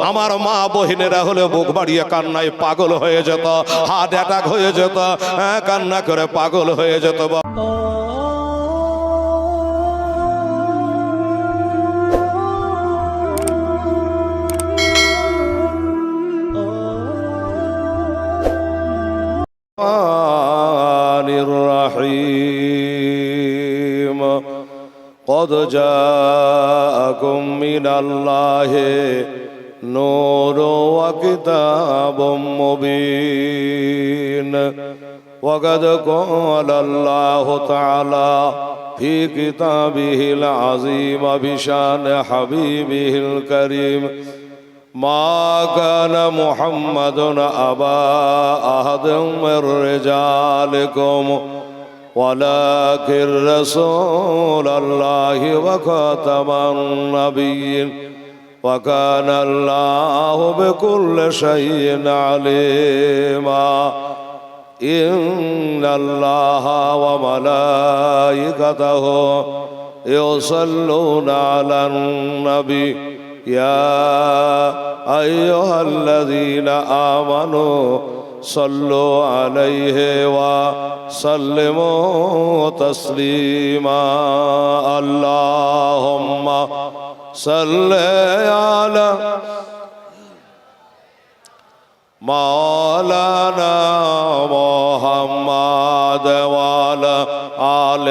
আমার মা বহিনেরা হলে বুক বাড়িয়ে কান্নায় পাগল হয়ে যেত, হার্ট অ্যাটাক হয়ে যেত, কান্না করে পাগল হয়ে যেত। قد جاءكم من الله نور وكتاب مبين وقد قال الله تعالى في كتابه العظيم بشان حبيبه الكريم ما كان محمد أبا أحد من رجالكم ولكن رسول الله وخاتم النبيين وكان الله بكل شيء عليما إن الله وملائكته يصلون على النبي يا أيها الذين آمنوا صلوا عليه وسلموا تسليما اللهم صل على مولانا محمد وعلى آل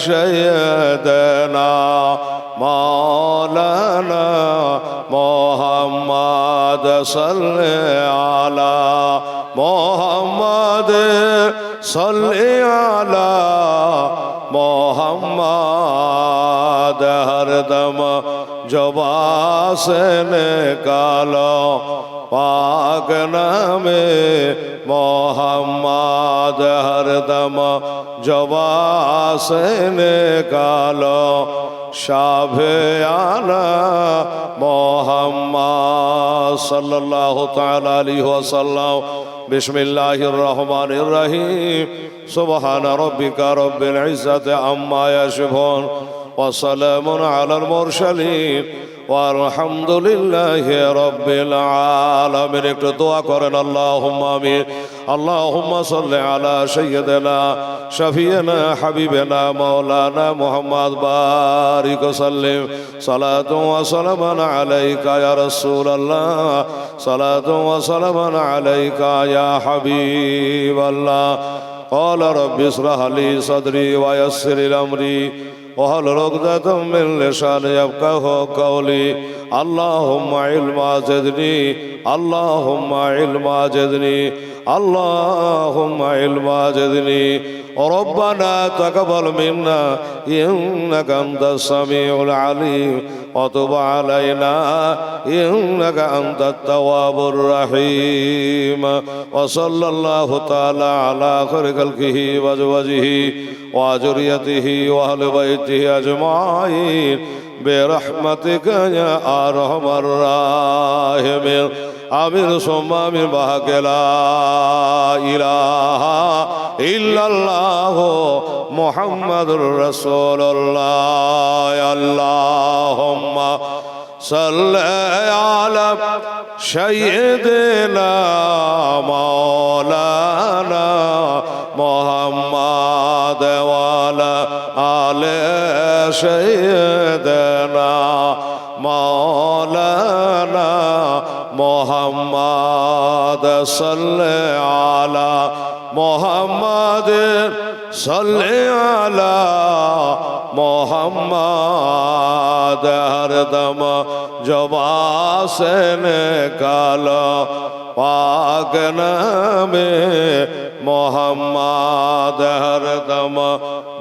سيدنا مولانا محمد صل على محمد صل على محمد ہر دم جبا سے نکالو پاک نام محمد ہر دم جبا سے نکالو شافعانا محمد صلی اللہ تعالی علیہ وسلم بسم اللہ الرحمن الرحیم سبحان ربک رب العزت عما یصفون وسلام علی المرسلین والحمد للہ رب العالمین ایک دعا کریں اللہم آمین اللہم صل علی سیدنا شفیعنا حبیبنا مولانا محمد بارک وسلم صلاة وسلام علیک یا رسول اللہ صلاة وسلام علیک یا حبیب اللہ قال رب اشرح لي صدري ويسر لي امري واحلل عقدة من لساني يفقهوا قولي اللهم علما زدني اللهم علما زدني اللهم علما زدني ربنا تقبل منا إنك أنت السميع العليم وتب علينا إنك أنت التواب الرحيم وصلى الله تعالى على خير خلقه وأزواجه وذريته وأهل بيته أجمعين برحمتك يا أرحم الراحمين آمين ثم آمين بحق لا إله إلا الله محمد رسول الله اللهم صل على سيدنا مولانا محمد وعلى آل سيدنا مولانا محمد صل على محمد صل على محمد ہر دم جبا سے نکالو پاک نام محمد ہر دم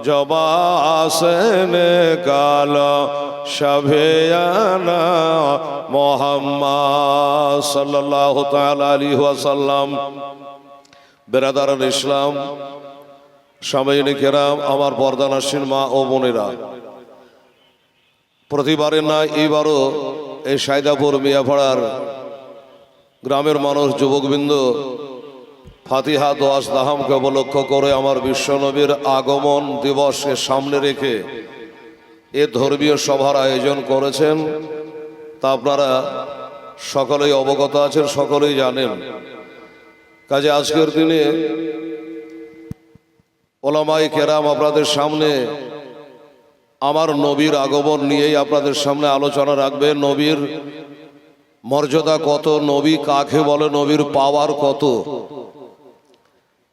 جبا سے نکالو شفیعنا محمد صلی اللہ تعالی علیہ وسلم برادران ইসলাম সাময়িনী কেরাম আমার পর্দানাসীন মা ও বোনেরা প্রতিবারের না এইবারও এই সায়দাপুর মিয়াপাড়ার গ্রামের মানুষ যুবকবৃন্দ ফাতিহা দোয়াস দাহামকে উপলক্ষ করে আমার বিশ্বনবীর আগমন দিবসকে সামনে রেখে এ ধর্মীয় সভার আয়োজন করেছেন তা আপনারা সকলেই অবগত আছেন, সকলেই জানেন। কাজে আজকের দিনে ওলামায়ে কেরাম আপনাদের সামনে আমার নবীর আগমন নিয়েই আপনাদের সামনে আলোচনা রাখবে। নবীর মর্যাদা কত, নবী কাকে বলে, নবীর পাওয়ার কত,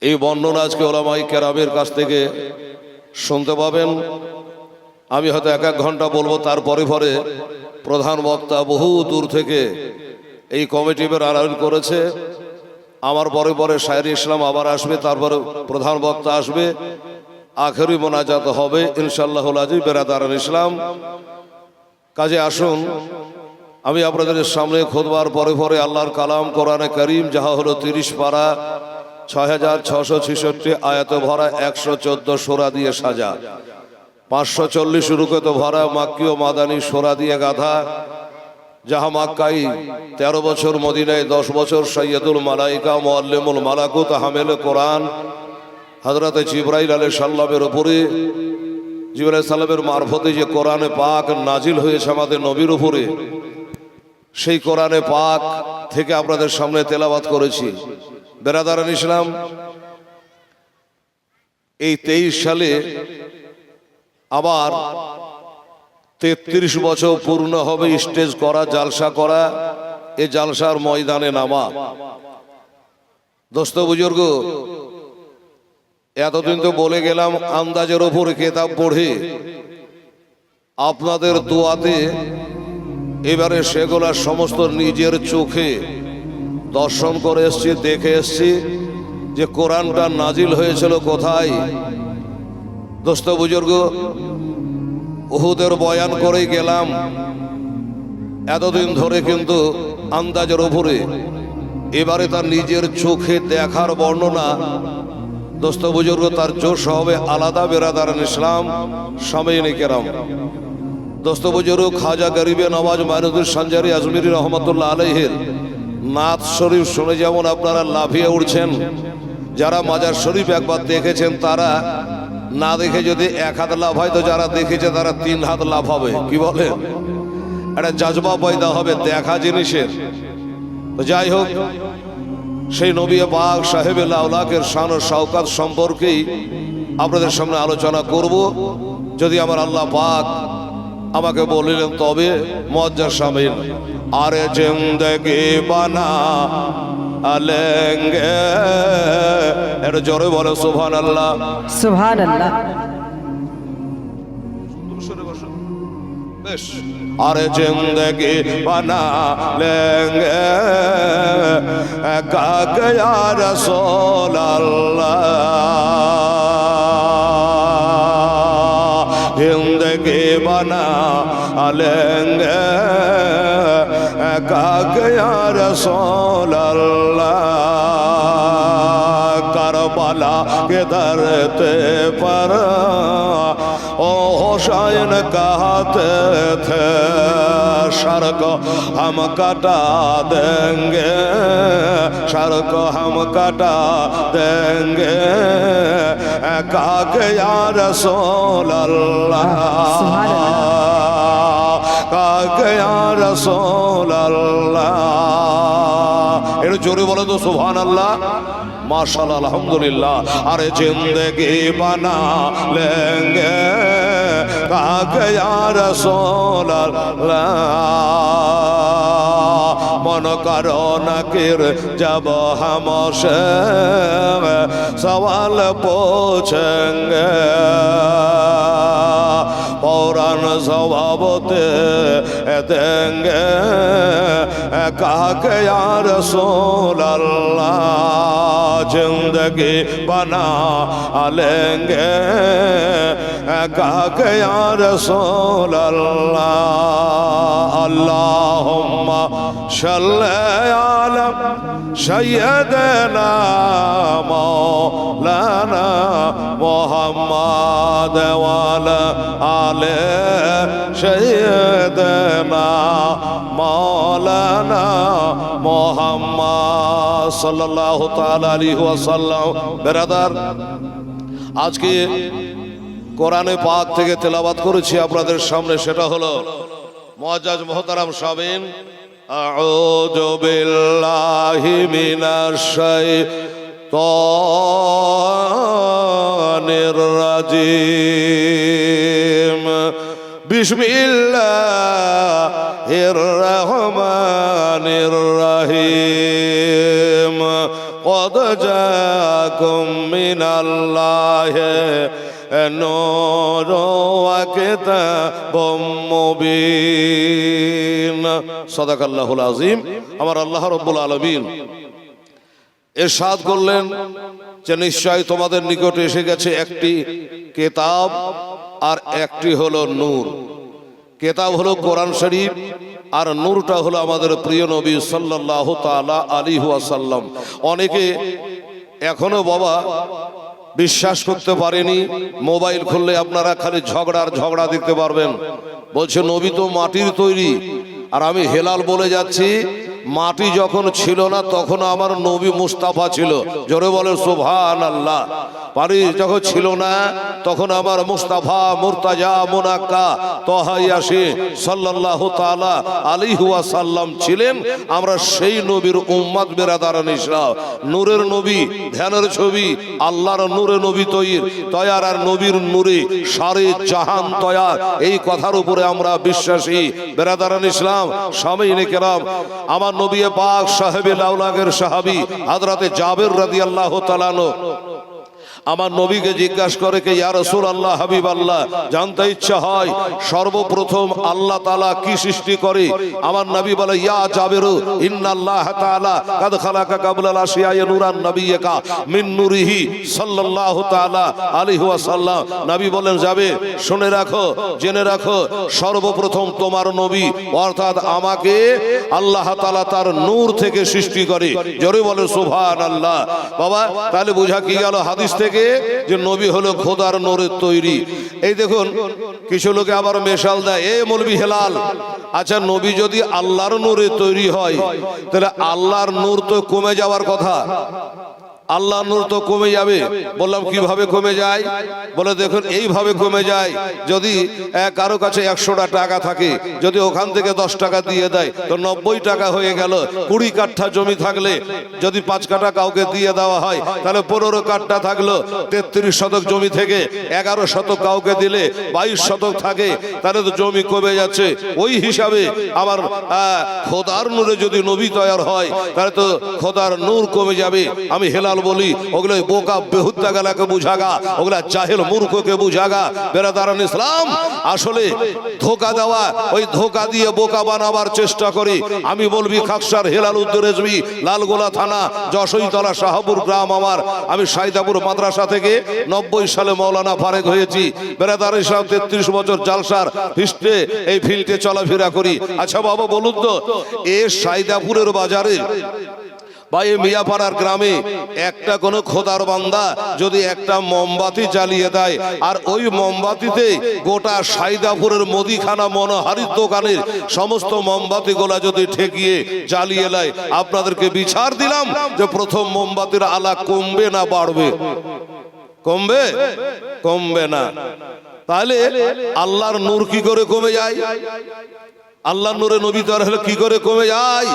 এই বর্ণনা আজকে ওলামায়ে কেরামের কাছ থেকে শুনতে পাবেন। আমি হয়তো এক ঘন্টা বলবো, তারপরে পরে প্রধান বক্তা বহু দূর থেকে এই কমিটি আয়োজন করেছে। আমার পরে পরে শায়রি ইসলাম আবার আসবে, তারপরে প্রধান বক্তা আসবে, আখেরি মোনাজাত হবে ইনশাআল্লাহুল আজিজ বেরাদারান ইসলাম। কাজে আসুন, আমি আপনাদের সামনে খুতবার পরে পরে আল্লাহর কালাম কোরআনে কারীম, যাহা হলো 30 পারা 6666 আয়াতে ভরা, 114 সূরা দিয়ে সাজা, 540 রুকুতে ভরা, মাক্কি ও মাদানী সূরা দিয়ে গাঁথা, যাহা মক্কায় 13 বছর, মদিনায় 10 বছর, সৈয়দুল মালাইকা মুআল্লিমুল মালাকুত হামেলে কোরআন হযরতে জিবরাইল আলাইহিস সালামের উপরে, জিবরাইল আলাইহিস সালামের মারফতে যে কোরআনে পাক নাজিল হয়েছে আমাদের নবীর উপরে, সেই কোরআনে পাক থেকে আপনাদের সামনে তেলাওয়াত করেছি। বেরাদারান ইসলাম, এই 23 সালে আবার 33 বছর পূর্ণ হবে স্টেজ করা, জালসা করা, এই জালসার ময়দানে নামা। দোস্ত বুজুর্গ, এতদিন তো বলে গেলাম আন্দাজের ওপর কিতাব পড়ে, আপনাদের দোয়াতে এবারে সেগুলা সমস্ত নিজের চোখে দর্শন করে এসছি, দেখে এসছি যে কোরআনটা নাজিল হয়েছিল কোথায়। দোস্ত বুজুর্গ, উহুদের বয়ান করেই গেলাম এতদিন ধরে, কিন্তু আন্দাজের ওপরে এবারে তার নিজের চোখে দেখার বর্ণনা। দোস্ত বুজুর্গ, তার জোশ হবে আলাদা। বেরাদারান ইসলাম, সামঈন কেরাম, দোস্ত বুজুর্গ, খাজা গরিবে নওয়াজ মাইনুদ্দিন সানজারি আজমিরি রহমতুল্লাহ আলাইহির নাত শরীফ শুনে যেমন আপনারা লাফিয়ে উঠছেন, যারা মাজার শরীফ একবার দেখেছেন তারা না দেখে যদি 1 হাত লাভ হয়, তো যারা দেখেছে তারা 3 হাত লাভ হবে। কি বলেন? একটা জাজবা পয়দা হবে দেখা জিনিসের। তো যাই হোক, সেই নবী পাক সাহেবে লাউলাকের শান ও শওকত সম্পর্কেই আপনাদের সামনে আলোচনা করব, যদি আমার আল্লাহ পাক আমাকে বলিলেন তবে। মুআজ্জাজ শামিল, আরে জিন্দেগি বানা আলেঙ্গে, এর জোরে বলো সুবহানাল্লাহ, সুবহানাল্লাহ। বেশ, আরে জিন্দেগি বানা লেঙ্গে কাকে ইয়া রাসূল আল্লাহ, জিন্দেগি বানা লেঙ্গে কাকে ইয়া রাসূল আল্লাহ, करबला के दरते पर ओ हुसैन कहते थे, सर को हम कटा देंगे, सर को हम कटा देंगे, काके या रसूल अल्लाह, काके या रसूल अल्लाह। এর জোরে বলে তো সুবহানাল্লাহ, माशाल्लाह अल्हम्दुलिल्लाह। अरे जिंदगी बना लेंगे काके या रसूल अल्लाह, मन करो नकीर जब हमसे सवाल पूछेंगे, फौरन जवाब दे देंगे काके या रसूल अल्लाह, जिंदगी बना लेंगे काके या रसूल अल्लाह। अल्लाहुम्मा सल्ले अला सय्यदना मौलाना मुहम्मद वाला आले सय्यदना मौलाना मुहम्मद सल्लल्लाहु ताला अलैहि ওয়াসাল্লাম। বেরাদার, আজকে কোরআনে পাক থেকে তেলাওয়াত করেছি আপনাদের সামনে, সেটা হলো মুআজ্জাজ মুহতারাম শামিন আউযু বিল্লাহি মিনাশ শাইতানির রাজিম। বিসমিল্লাহির রহমানির রহিম। قد جاءكم من الله نور وكتاب مبين صدق الله العظيم। আমার আল্লাহ রাব্বুল আলামিন ইরশাদ করলেন যে নিশ্চয় তোমাদের নিকটে এসে গেছে একটি কিতাব আর একটি হলো নূর। কিতাব হলো কোরআন শরীফ আর নূরটা হলো আমাদের প্রিয় নবী সাল্লাল্লাহু তাআলা আলাইহি ওয়াসাল্লাম। অনেকে এখনো বাবা বিশ্বাস করতে পারেনি। মোবাইল খুললে আপনারা খালি ঝগড়া দেখতে পারবেন। বলছে নবী তো মাটির তৈরি, আর আমি হেলাল বলে যাচ্ছি মাটি যখন ছিল না তখন আমার নবী মুস্তাফা ছিল। জোরে বলে সুবহানাল্লাহ। পানি যখন ছিল না তখন আমার মুস্তাফা মুর্তাজা মুনাক্কা তাহা ইয়াসিন সাল্লাল্লাহু তাআলা আলাইহি ওয়াসাল্লাম ছিলেন। আমরা সেই নবীর উম্মত বেরাদারান ইসলাম। নূরের নবী ধ্যানের ছবি, আল্লাহর নূরে নবী তৈয়ার আর নবীর নূরে সারে জাহান তৈয়ার। এই কথার উপরে আমরা বিশ্বাসী বেরাদারান ইসলাম। সামিনে কেরাম, আমার নবী পাক সাহেবে লাউলাগের সাহাবী হযরতে জাবের রাদিয়াল্লাহু তাআলা আমার নবীকে জিজ্ঞাসা করে কে ইয়া রাসূলুল্লাহ হাবিবাল্লাহ, জানতে ইচ্ছা হয় সর্বপ্রথম আল্লাহ তাআলা কি সৃষ্টি করে। আমার নবী বলে ইয়া জাবের ইন্নাল্লাহ তাআলা কাদ খালাকা কাবলাল আশিয়ায়ে নূরান নবিয়্যিকা মিন নূরিহি সাল্লাল্লাহু তাআলা আলাইহি ওয়াসাল্লাম। নবী বলেন যাবে শুনে রাখো, জেনে রাখো, সর্বপ্রথম তোমার নবী অর্থাৎ আমাকে আল্লাহ তাআলা তার নূর থেকে সৃষ্টি করে। জোরে বলে সুবহানাল্লাহ। বাবা তাহলে বোঝা কি গেল হাদিস থেকে যে নবী হলো খোদার নূরের তৈরি। এই দেখুন কিছু লোকে আবার মেশাল দেয়, এ মৌলবি হেলাল, আচ্ছা নবী যদি আল্লাহর নূরে তৈরি হয় তাহলে আল্লাহর নূর তো কমে যাওয়ার কথা। আল্লাহ নূর তো কমে যাবে। বললাম কিভাবে কমে যায়? বলে দেখুন এইভাবে কমে যায়, যদি কারো কাছে 100টা টাকা থাকে, যদি ওখান থেকে 10 টাকা দিয়ে দেয় তো 90 টাকা হয়ে গেল। 20 কাঠা জমি থাকলে যদি 5 কাঠা কাউকে দিয়ে দেওয়া হয় তাহলে 15 কাঠা থাকলো। 33 শতক জমি থেকে 11 শতক কাউকে দিলে 22 শতক থাকে, তাহলে তো জমি কমে যাচ্ছে। ওই হিসাবে আমার খোদার নূরে যদি নবী তৈয়ার হয় তাহলে তো খোদার নূর কমে যাবে। আমি হেলাল বলি ওগুলো বোকা বেহুদা গালাকে বুঝাগা, ওগুলা জাহেল মূর্খকে বুঝাগা বেরাদারান ইসলাম। আসলে ধোকা দেওয়া, ওই ধোকা দিয়ে বোকা বানাবার চেষ্টা করি। আমি বলবি খাকসার হেলাল উদ্দরেজবি লালগোলা থানা যশোইতলা শাহপুর গ্রাম আমার। আমি সাইদাপুর মাদ্রাসা থেকে 90 সালে মৌলানা ফারেক হয়েছি। বেরাদারান ইসলাম 33 বছর জালসার ফিস্টে এই ফিল্ডে চলাফেরা করি। আচ্ছা বাবা বলুন তো, এ সাইদাপুরের বাজারে বা এই মিয়াপাড়ার গ্রামে একটা কোনো খোদার বান্দা যদি একটা মোমবাতি জ্বালিয়ে দেয় আর ওই মোমবাতিতে গোটা সাইদাপুরের মুদিখানা মনোহারীর দোকানের সমস্ত মোমবাতিগুলা যদি ঠেকিয়ে জ্বালিয়ে দেয়, আপনাদেরকে বিচার দিলাম যে প্রথম মোমবাতির আলা কমবে না বাড়বে? কমবে? কমবে না। তাহলে আল্লাহর নূর কি করে কমে যায়? আল্লাহর নূরে নবী তৈরি হলে কি করে কমে যায়?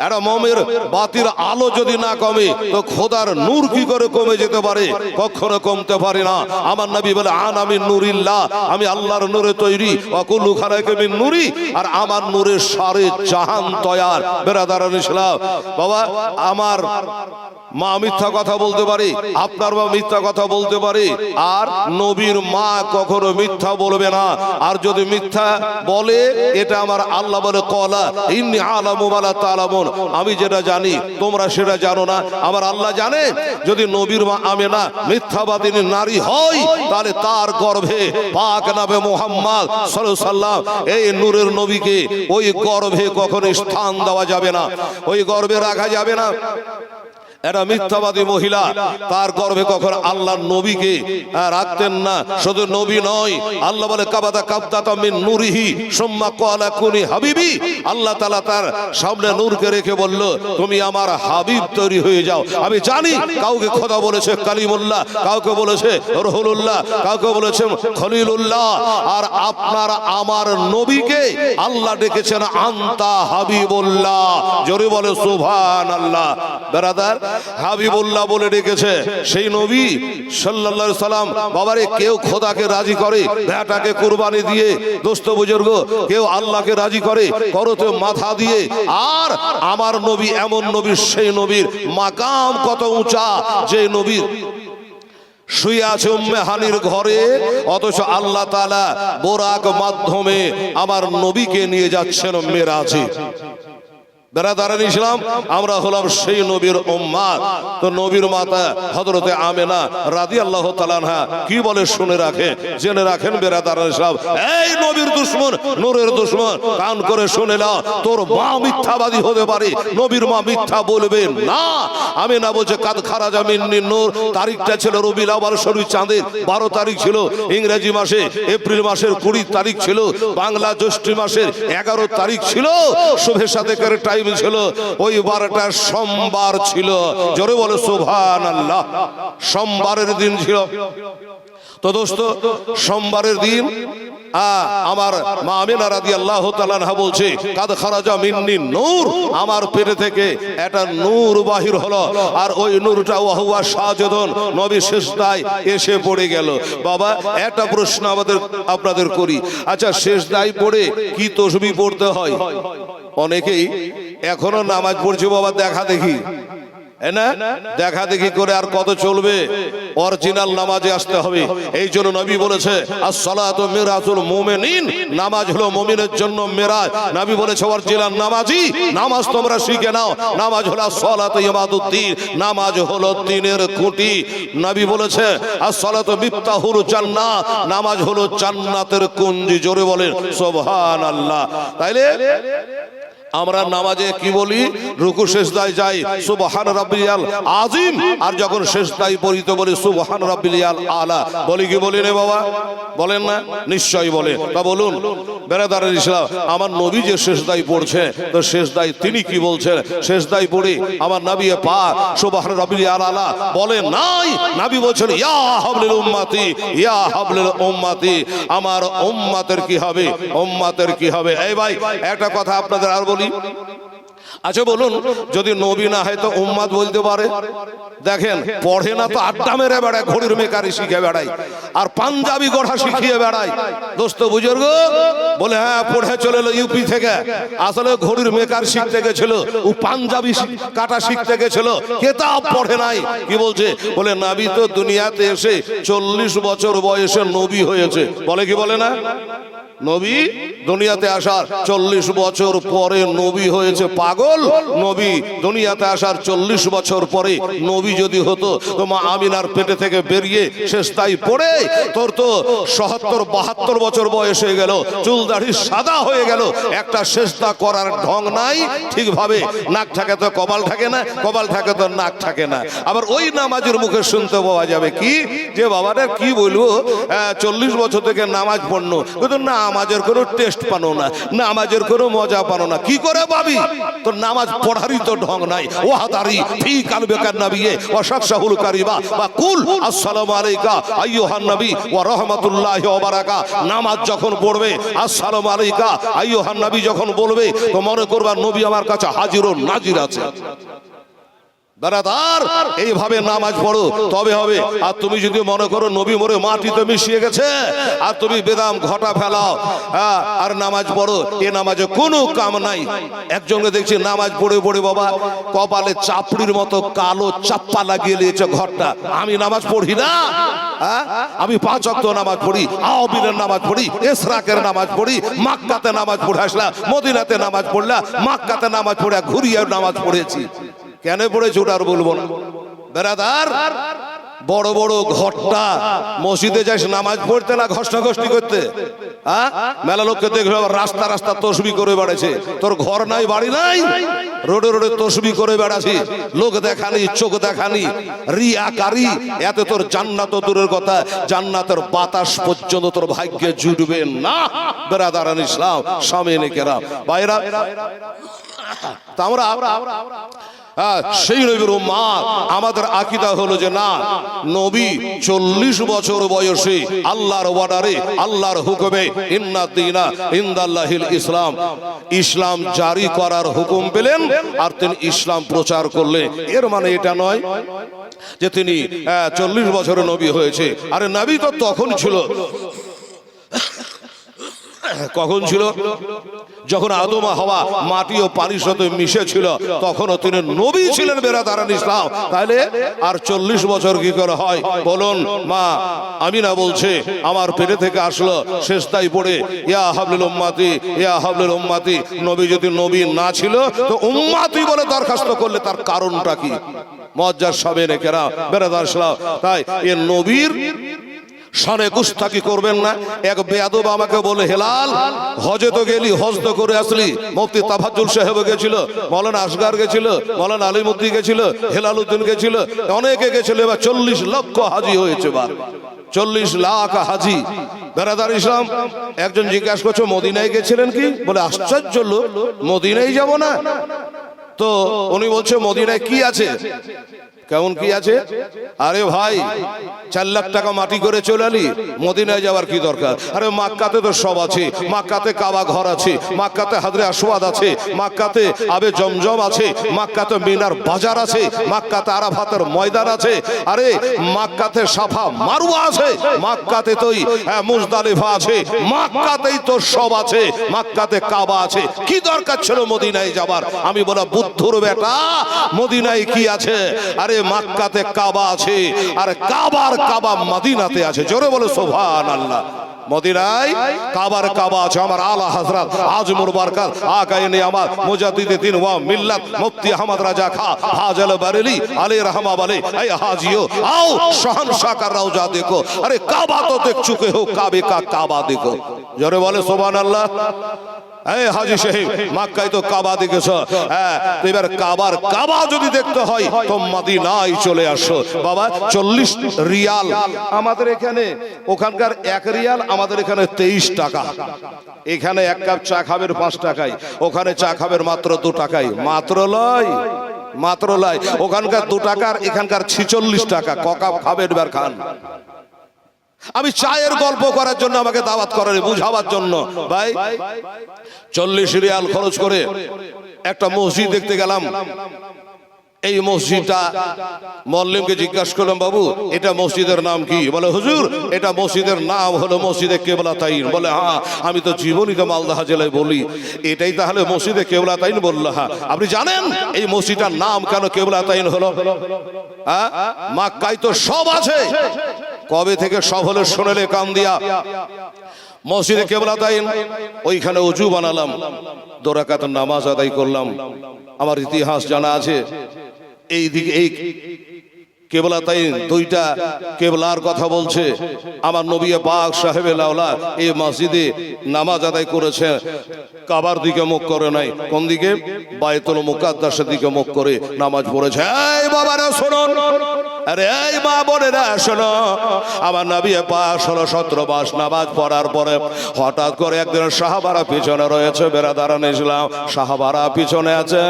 একটা মোমের বাতির আলো যদি না কমে তো খোদার নূর কি করে কমে যেতে পারে? কখনো কমতে পারে না। আমার নবী বলে আনা মিন নূরিল্লাহ, আমি আল্লাহর নূরে তৈরি। ওয়া কুল্লু খালাইকা মিন নূরি, আর আমার নূরে সারে জাহান তৈয়ার। বেরাদারান ইসলাম, বাবা আমার মা মিথ্যা কথা বলতে পারে, আপনার মা মিথ্যা কথা বলতে পারে, আর নবীর মা কখনো মিথ্যা বলবে না। আর যদি মিথ্যা বলে এটা আমার আল্লাহ বলে কলা ইন্নী আলামু মা লা তা'লামুন, আমি যেটা জানি তোমরা সেটা জানো না। আমার আল্লাহ জানে যদি নবীর মা আমেনা মিথ্যাবাদিনী নারী হয় তাহলে তার গর্ভে পাক নবী মুহাম্মদ সাল্লাল্লাহু আলাইহি সাল্লাম এই নূরের নবীকে ওই গর্ভে কখনো স্থান দেওয়া যাবে না, ওই গর্ভে রাখা যাবে না। একটা মিথ্যাবাদী মহিলা তার গর্ভে কখন আল্লাহর নবীকে রাখতেন না। শুধু নবী নয়, আল্লাহ বলে কাবাদা কাবদাতা মিন নূরিহি সুম্মা ক্বালা কুনি হাবিবি। আল্লাহ তাআলা তার সামনে নূরকে রেখে বলল, তুমি আমার হাবিব তৈরি হয়ে যাও। আমি জানি কাউকে খোদা বলেছে কালিমুল্লাহ, কাউকে বলেছে রুহুল্লাহ, কাউকে বলেছে খলিলুল্লাহ, আর আপনার আমার নবীকে আল্লাহ ডেকেছেন আনতা হাবিবুল্লাহ। জোরে বলে সুবহানাল্লাহ। ব্রাদার, হাবিবুল্লাহ বলে ডেকেছে সেই নবী সাল্লাল্লাহু আলাইহি সাল্লাম। বাবারে, কেউ খোদাকে রাজি করে বেটাকে কুরবানি দিয়ে, দোস্ত বুজুর্গ, কেউ আল্লাহকে রাজি করে করতে মাথা দিয়ে। আর আমার নবী এমন নবী, সেই নবীর মাকাম কত উঁচা, যে নবীর শুয়ে আছে উম্মে হানির ঘরে, অথচ আল্লাহ তাআলা বোরাক মাধ্যমে আমার নবীকে নিয়ে যাচ্ছেন মেরাজে। বেরাদারান ইসলাম, আমরা হলাম সেই নবীর উম্মত। তো নবীর মাতা হযরতে আমেনা রাদিয়াল্লাহু তাআলা আনহা কি বলে শুনে রাখে, জেনে রাখেন বেরাদারান ইসলাম। এই নবীর দুশমন, নূরের দুশমন, কান করে শুনে নাও। তোর মা মিথ্যাবাদী হতে পারে, নবীর মা মিথ্যা বলবে না। আমেনা বলছে কাদ খারাজা মিন্নি নূর। তারিখটা ছিল রবিউল আউয়াল শরীফ চাঁদের 12 তারিখ ছিল, ইংরেজি মাসে এপ্রিল মাসের 20 তারিখ ছিল, বাংলা জ্যৈষ্ঠ মাসের 11 তারিখ ছিল। শুভের সাথে করে ছিল ওই 12টা সোমবার ছিল। জোরে বলে সুবহানাল্লাহ। সোমবারের দিন ছিল। তো দোস্ত, সোমবারের দিন আমার মা আমিনা রাদিয়াল্লাহু তাআলা আনহা বলছে কাদ খারাজা মিন্নি নূর, আমার পেট থেকে একটা নূর বাহির হলো। আর ওই নূরটা ওয়াহুয়া সাজেদুন, নবী সিজদায় এসে পড়ে গেল। বাবা, একটা প্রশ্ন আপনাদের করি, আচ্ছা সিজদায় পড়ে কি তাসবিহ পড়তে হয়? অনেকেই এখনো নামাজ পড়ছে বাবা দেখা দেখি, না দেখা দেখি করে আর কত চলবে? অরিজিনাল নামাজে আসতে হবে। এই জন্য নবী বলেছে as-সালাতু মিরাজুল মুমিনিন, নামাজ হলো মুমিনের জন্য মিরাজ। নবী বলেছে অরিজিনাল নামাজি নামাজ তোমরা শিখে নাও। নামাজ হলো সালাতু ইবাদুদ্দিন, নামাজ হলো দ্বীনের খুঁটি। নবী বলেছে as-সালাতু মিফতাহুল জান্নাহ, নামাজ হলো জান্নাতের কুঞ্জি। জোরে বলেন সুবহানাল্লাহ। তাইলে আমরা নামাজে কি বলি? রুকু সিজদায় যাই সুবহান রাব্বিয়াল আযীম, আর যখন সিজদায় পড়ি তো বলি সুবহান রাব্বিয়াল আলা। বলি কি বলি রে বাবা? বলেন না? নিশ্চয়ই বলে। তা বলুন বেরাদারের ইসলাম, আমার নবী যে সিজদায় পড়ছে, তো সিজদায় তিনি কি বলছেন? সিজদায় পড়ে আমার নবী পাক সুবহান রাব্বিয়াল আলা বলে নাই। নবী বলছেন ইয়া হাবলিল উম্মতি, ইয়া হাবলিল উম্মতি, আমার উম্মতের কি হবে, উম্মতের কি হবে। এই ভাই, একটা কথা আপনাদের আর বলি। আচ্ছা বলুন, যদি নবী না হয় তো উম্মত বলতে পারে? দেখেন, পড়ে না তো আড্ডা মেরে বেড়ায়, ঘড়ির মেকারি শিখে বেড়ায়, আর পাঞ্জাবি গড়া শিখিয়ে বেড়ায়। দোস্ত বুজুর্গ বলে হ্যাঁ পড়ে চলে এলো ইউপি থেকে, আসলে ঘড়ির মেকার শিখতে গেছিল, ও পাঞ্জাবি কাটা শিখতে গেছিল, কিতাব পড়ে নাই। কি বলছে? বলে নবী তো দুনিয়াতে এসে 40 বছর বয়সে নবী হয়েছে। বলে কি বলে না? নবী দুনিয়াতে আসার 40 বছর পরে নবী হয়েছে। পাগল, নবী দুনিয়াতে আসার 40 বছর পরে নবী যদি হতো তো মা আমিনার পেটে থেকে বেরিয়ে সিজদায় পড়ে তোর তো 70-72 বছর বয়স হয়ে গেল, চুল দাড়ি সাদা হয়ে গেল, একটা সিজদা করার ঢং নাই ঠিকভাবে। নাক থাকে তো কপাল থাকে না, কপাল থাকে তো নাক থাকে না। আবার ওই নামাজের মুখে শুনতে পাওয়া যাবে কি যে বাবাটা কি বলবো 40 বছর থেকে নামাজ পড়নো, কিন্তু না নামাজের কোনো টেস্ট পানো না, নামাজের কোনো মজা পানো না। কি করে পাবি? তোর নামাজ পড়ারই তো ঢং নাই। ওয়াহাদারি ফি কালবিকা নবিয়ে ওয়া শাকশাহুল কারিবা বা কুল আসসালামু আলাইকা আইয়ুহান নবী ওয়া রাহমাতুল্লাহি ওয়া বারাকা। নামাজ যখন পড়বে আসসালামু আলাইকা আইয়ুহান নবী যখন বলবে তো মনে করবা নবী আমার কাছে হাজির ও নাজির আছে। দাঁড়াতার এইভাবে নামাজ পড়ো তবে হবে। আর তুমি যদি মনে করো নবী মরে মাটিতে মিশিয়ে গেছে আর তুমি বেদাম ঘটা ফেলাও আর নামাজ পড়ো, এ নামাজে কোনো কাম নাই। একজনকে দেখছি নামাজ পড়ে পড়ে বাবা কপালে চাপড়ির মতো কালো চাপ্পা লাগিয়ে নিয়েছে ঘরটা। আমি নামাজ পড়ি না, আমি 5 ওয়াক্ত নামাজ পড়ি, আওয়াবিনের নামাজ পড়ি, ইশরাকের নামাজ পড়ি, মক্কাতে নামাজ পড়ে আসলাম, মদিনাতে নামাজ পড়লাম, মক্কাতে নামাজ পড়ে ঘুরিয়ে নামাজ পড়েছি। কেন পড়েছি ওটা আর বলবো না। বেরাদার বড় বড় ঘরটা মসজিদে যাইস নামাজ পড়তে না ঘষ্টাঘষ্টি করতে? মেলা লোককে দেখলে আবার রাস্তা রাস্তা তসবি করে বেড়াচ্ছে। তোর ঘর নাই, বাড়ি নাই, রোডে রোডে তসবি করে বেড়াছি, লোক দেখানি, চোখ দেখানি, রিয়াকারি। এতে তোর জান্নাত দূরের কথা, জান্নাতের বাতাস পর্যন্ত তোর ভাগ্যে জুটবে না। বেরাদারান ইসলাম, সামিনে কেরাম, ভাইরা, আমরা সেই নবীর উম্মত। আমাদের আকীদা হলো যে না, নবী 40 বছর বয়সে আল্লাহর অর্ডারে, আল্লাহর হুকুমে ইন্নাদ দীনা ইনদাল্লাহিল ইসলাম, ইসলাম জারি করার হুকুম পেলেন আর তিনি ইসলাম প্রচার করলেন। এর মানে এটা নয় যে তিনি 40 বছরের নবী হয়েছে। আরে নবী তো তখন ছিল, কখন ছিল? যখন আদম হাওয়া মাটি ও পানির সাথে মিশে ছিল, তখনও তিনি নবী ছিলেন। বেরাদারান ইসলাম, তাহলে আর 40 বছর কি করে হয় বলুন? মা আমিনা বলছে, আমার পেটে থেকে আসলো শেষদাই পড়ে, ইয়া হাবলুল উম্মাতি, ইয়া হাবলুল উম্মাতি। নবী যদি নবী না ছিল তো উম্মাতি বলে দরখাস্ত করলে তার কারণটা কি? মজ্জার সবে রেখেরা বেরাদার ইসলাম। তাই এ নবীর শানে গুস্তাকি করবেন না। এক বেয়াদব আমাকে বলে, হেলাল হজে তো গেলি, হজ তো করে আসলি। মুফতি তাফাজ্জুল সাহেব গেছিল, মাওলানা আসগার গেছিল, মাওলানা আলিমুদ্দিন গেছিল, হেলাল উদ্দিন গেছিল, অনেকে গেছিল। এবার 40 লক্ষ হাজি হয়েছে, বার 40 লাখ হাজি। বেরাদার ইসলাম, একজন জিজ্ঞাসা করছে মদিনায় গেছিলেন কি? বলে আশ্চর্য লোক, মদিনায় যাব না? তো উনি বলছে মদিনায় কি আছে? কেমন কি আছে? আরে ভাই, 4 লাখ টাকা মাটি করে চলে আলি, মদিনায় যাওয়ার কি দরকার? আরে মক্কাতে তো সব আছে, মক্কাতে কাবা ঘর আছে, মক্কাতে হাজরে আসওয়াদ আছে, মক্কাতে আবে জমজম আছে, মক্কাতে মিনার বাজার আছে, মক্কাতে আরাফাতের ময়দান আছে, আরে মক্কাতে সাফা মারওয়া আছে, মক্কাতে তোই মুজদালিফা আছে, মক্কাতেই তো সব আছে, মক্কাতে কাবা আছে, কি দরকার ছিল মদিনায় যাবার? আমি বলা, বুদ্ধর বেটা, মদিনায় কি আছে? আরে মক্কাতে কাবা আছে, আর কাবার কাবা মদিনাতে আছে। জোরে বলে সুবহানাল্লাহ। মদিনায় কাবার কাবা আছে। আমার আলা হযরত আজমুর বরকত আকায়ে আমার মুজাদ্দিদে দ্বীন ওয়া মিল্লাত মুফতি আহমদ রাজা খা হাজল বরেলি আলাইহি रहमा वाले, ऐ हाजियो आओ शहंशाह का रौजा देखो। अरे काबा तो देख चुके हो, काबे का काबा देखो। जोरे बोले सुबहानाल्लाह। হাজি সাহেব, মক্কায় তো কাবা দেখেছ, এবার কাবার কাবা যদি দেখতে হয় তো মদিনায় চলে আসো। বাবা 40 রিয়াল আমাদের এখানে, ওখানকার 1 রিয়াল আমাদের এখানে 23 টাকা। এখানে 1 কাপ চা খাবের 5 টাকায়, ওখানে চা খাবের মাত্র 2 টাকায়। মাত্র লয়, মাত্র লয়। ওখানকার 2 টাকার, এখানকার 46 টাকা। ক কাপ খাবেন এবার খান। আমি চায়ের গল্প করার জন্য আমাকে দাওয়াত করেন, বুঝাবার জন্য। ভাই 40 রিয়াল খরচ করে একটা মসজিদ দেখতে গেলাম। এই মসজিদটা মোয়াল্লিমকে জিজ্ঞাসা করলাম, বাবু এটা মসজিদের নাম কি? বলে হুজুর এটা মসজিদের নাম হলো মসজিদে কেবলাতাইন। বলে হ্যাঁ, আমি তো জীবনীতে মালদহ জেলায় বলি, এটাই তাহলে মসজিদে কেবলাতাইন? বললো হ্যাঁ। আপনি জানেন এই মসজিদটার নাম কেন কেবলাতাইন হলো? মক্কায় তো সব আছে। কবে থেকে সব হলো শুনলে কান দিয়া? মসজিদে কেবলাতাইন, ওইখানে ওযু বানালাম, 2 রাকাত নামাজ আদায় করলাম। আমার ইতিহাস জানা আছে। এই দিকে এই কেবলাতাইন, 2টা কেবলার কথা বলছে। আমার নবী পাক সাহেবে লাউলা এই মসজিদে নামাজ আদায় করেছে, কাবার দিকে মুখ করে নাই। কোন দিকে? বাইতুল মুকাদ্দাসের দিকে মুখ করে নামাজ পড়েছে। এই বাবারা শুনুন, আরে এই মা বোনেরা শোনো, আমার নবী পাক 16-17 মাস নামাজ পড়ার পরে হঠাৎ করে একদিন সাহাবারা পিছনে রয়েছে। বেরাদারান ইসলাম, সাহাবারা পিছনে আছে,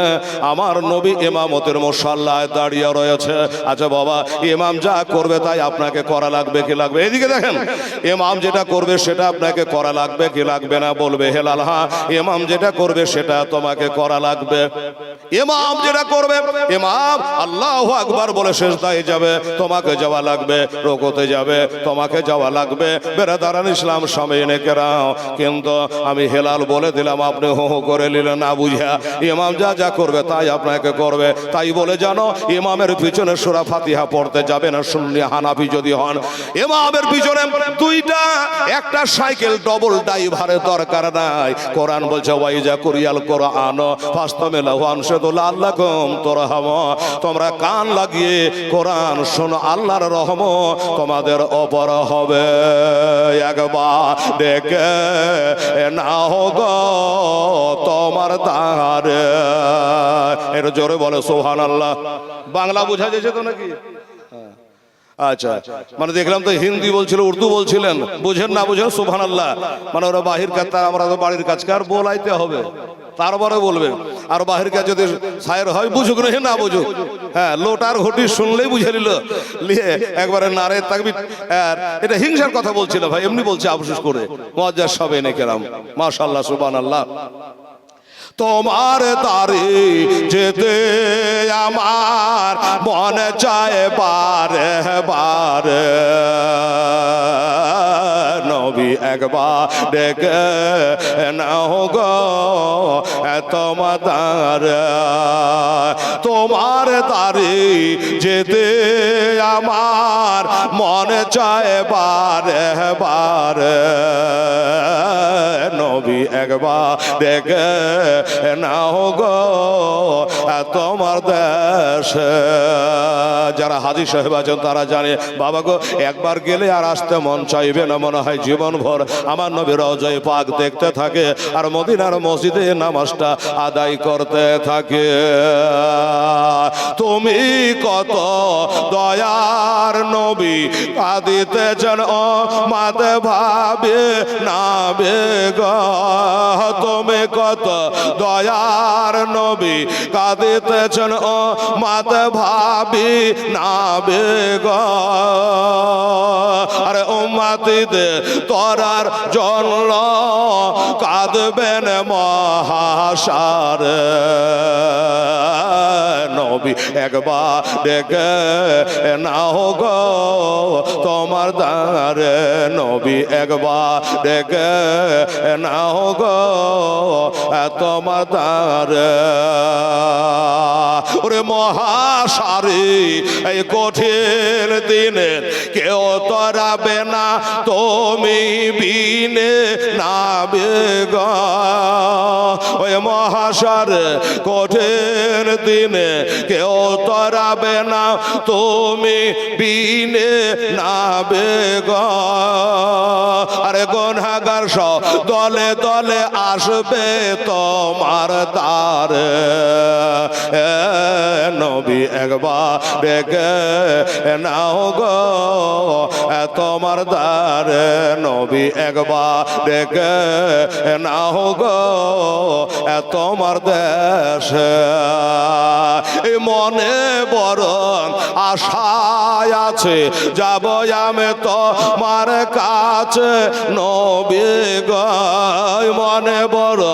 আমার নবী ইমামতের মুসাল্লায় দাঁড়িয়ে রয়েছে। আচ্ছা বাবা, ইমাম যা করবে তাই আপনাকে করা লাগবে কি লাগবে? এদিকে দেখেন, ইমাম যেটা করবে সেটা আপনাকে করা লাগবে কি লাগবে না? বলবে হেলাল হ্যাঁ, ইমাম যেটা করবে সেটা তোমাকে করা লাগবে। ইমাম যেটা করবে, ইমাম আল্লাহু আকবার বলে সিজদায় যাবে, তোমাকে যাওয়া লাগবে। রুকুতে যাবে, তোমাকে যাওয়া লাগবে। বেরাদারান ইসলাম, সামিনে কেরাম, কিন্তু আমি হেলাল বলে দিলাম, আপনি হো হো করে নিলেন না বুঝা। ইমাম যা যা করবে তাই আপনাকে করবে। তাই বলে জানো, ইমামের পিছনে সূরা ফাতিহা পড়তে যাবে না সুন্নি হানাফি যদি হন। ইমামের পিছনে 2টা, একটা সাইকেল ডবল ড্রাইভারের দরকার নাই। কোরআন বলছে ওয়াইজা কুরিয়াল কোরআন ফাসতামিলু আনসার আনসাতু লাআল্লাকুম তুরহামুন। তোমরা কান লাগিয়ে কোরআন শোনো, আল্লাহর রহমত তোমাদের ওপর হবে। একবার ডেকে নাও গো তোমার দ্বারে। এটা জোরে বলে সুবহানাল্লাহ। বাংলা বোঝা যাচ্ছে তো নাকি? আচ্ছা, মানে দেখলাম তো হিন্দি বলছিল, উর্দু বলছিলেন, বুঝেন না বুঝেন সুবহানাল্লাহ। মানে ওরা বাহির কাজ, তার আমরা তো বাড়ির কাজকে আর বলাইতে হবে, তারপরে বলবেন। আর বাহির কাজ যদি সায়ের হয় বুঝুক না বুঝুক, হ্যাঁ লোটার ঘটি শুনলেই বুঝে নিল, নিয়ে একবারে নারে তাকবীর। এটা হিংসার কথা বলছিল ভাই, এমনি বলছে আফসোস করে। মুআজ্জাজ সবে নে কেরাম, মাশাআল্লাহ সুবহানাল্লাহ। তোমার দ্বারে যেতে আমার মনে চায় বারে বারে। নবী একবার ডেকে নাও গো তোমার দ্বারে। তোমার দ্বারে যেতে আমার মনে চায় বারে বারে। নবী একবার ডেকে নাও গো তোমার দেশে। যারা হাজী সাহেব আছেন তারা জানে, বাবা গো একবার গেলে আর আসতে মন চাইবে না, মনে হয় জীবন ভর আমার নবী রওজায়ে পাক দেখতে থাকে আর মদিনার মসজিদে নামাজটা আদায় করতে থাকে। তুমি কত দয়ার নবী, কাঁদিতেছেন ও মাতে ভাবে না বেগো। তুমি কত দয়ার নবী, কাঁদিতেছেন ও মাতে ভাবি না বেগো। আরে উম্মতিদের তরার জন্য কাঁদবেন মহাসারে। নবী একবার ডেকে নাও গো তোমার দ্বারে। নবী একবার ডেকে নাও গো তোমার দ্বারে। ওরে মহাসারে এই কঠিন দিনে কেউ তরাবে না তুমি বিনে না বেগো। ওই মহাসারে কঠিন দিনে কেউ তরাবে না তুমি বিনে না বেগো। আরে গুনাহগার সব দলে দলে আসবে তোমার দ্বারে। নবী একবার ডেকে নাও গো তোমার দ্বারে। নবী একবার ডেকে নাও গো তোমার দেশে। মনে বড় আশায় আছে যাব আমি তোমার কাছে নবী গো। মনে বড়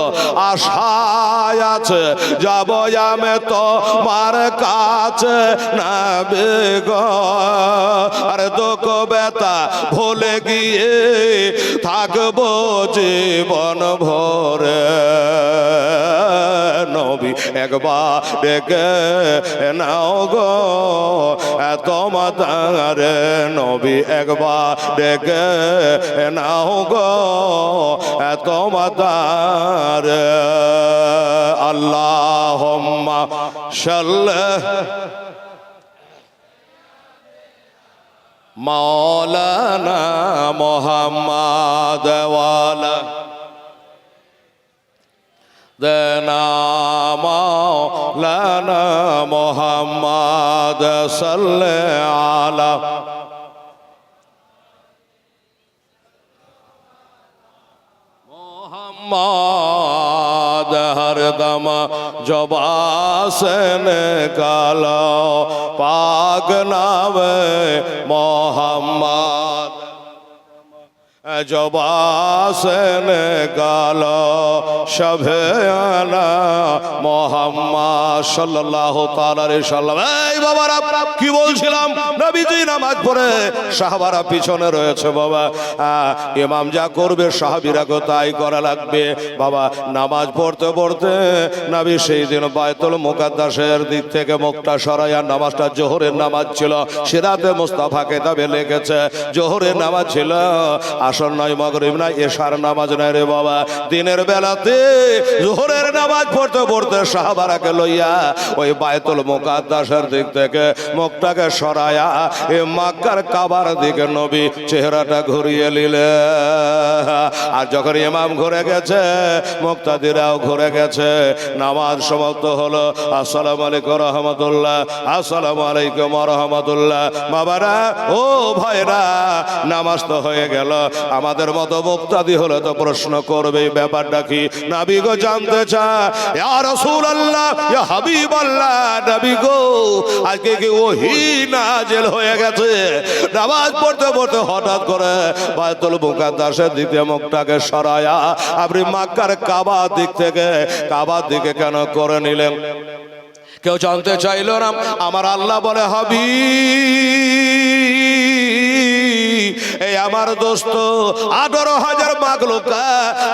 আশায় আছে যাব আমি তোমার কাছে নবী গো। আরে দুঃখ ব্যথা ভুলে গিয়ে থাকবো জীবন ভরে। নবী একবার ডেকে নাও গো তোমার দ্বারে। নবী একবার ডেকে নাও গো তোমার দ্বারে। আল্লাহুম্মা সাল্লি মাওলানা মুহাম্মাদ ওয়ালা দেনা মাওলানা মুহাম্মাদ সাল্লি আলা मुहम्मद हरदम जुबा से निकालो पाक नाम मोहम्मद। जुबा से निकालो शबे आला मोहम्मद सल्लल्लाहु ताआला अलैहि वसल्लम। এই বাবারা কি বলছিলাম, নবীজি নামাজ পড়ে সাহাবারা পিছনে রয়েছে। বাবা ইমাম যা করবে সাহাবীরাকে তাই করা লাগবে। বাবা নামাজ পড়তে পড়তে নবী সেই দিন বায়তুল মুকাদ্দাসের দিক থেকে মুখটা সরাইয়া, নামাজটা জোহরের নামাজ ছিল। সিরাতে মুস্তাফা কিতাবে লিখেছে জোহরের নামাজ ছিল। আসলে আসর নয়, মাগরিব নয়, এশার নামাজ নয় রে বাবা। দিনের বেলাতে জোহরের নামাজ পড়তে পড়তে সাহাবারাকে লইয়া ওই বায়তুল মুকাদ্দাসের দিক থেকে মুখটাকে সরায়া এ মক্কার কাবার দিকে নবী চেহারাটা ঘুরিয়ে নিলে। আর যখন ইমাম ঘুরে গেছে, মুক্তাদিরাও ঘুরে গেছে, নামাজ সমাপ্ত হলো। আসসালামু আলাইকুম রহমতুল্লাহ, আসসালামু আলাইকুম রহমতুল্লাহ। বাবারা ও ভাইরা, নামাজ তো হয়ে গেল। আমাদের মতো মুক্তাদি হলে তো প্রশ্ন করবে ব্যাপারটা কি। নবী গো জানতে চায়, ইয়া রাসূলুল্লাহ, ইয়া হাবিবাল্লাহ, নবী গো আজকে কি ওহী নাযিল হয়ে গেছে? নামাজ পড়তে পড়তে হঠাৎ করে বায়তুল মুকাদ্দাসের দিকে মুখটাকে সরায়া আপনি মক্কার কাবার দিক থেকে কাবার দিকে কেন করে নিলেন? কেউ জানতে চাইল না। আমার আল্লাহ বলে, এই আমার দোস্ত 18,000 মাখলুকা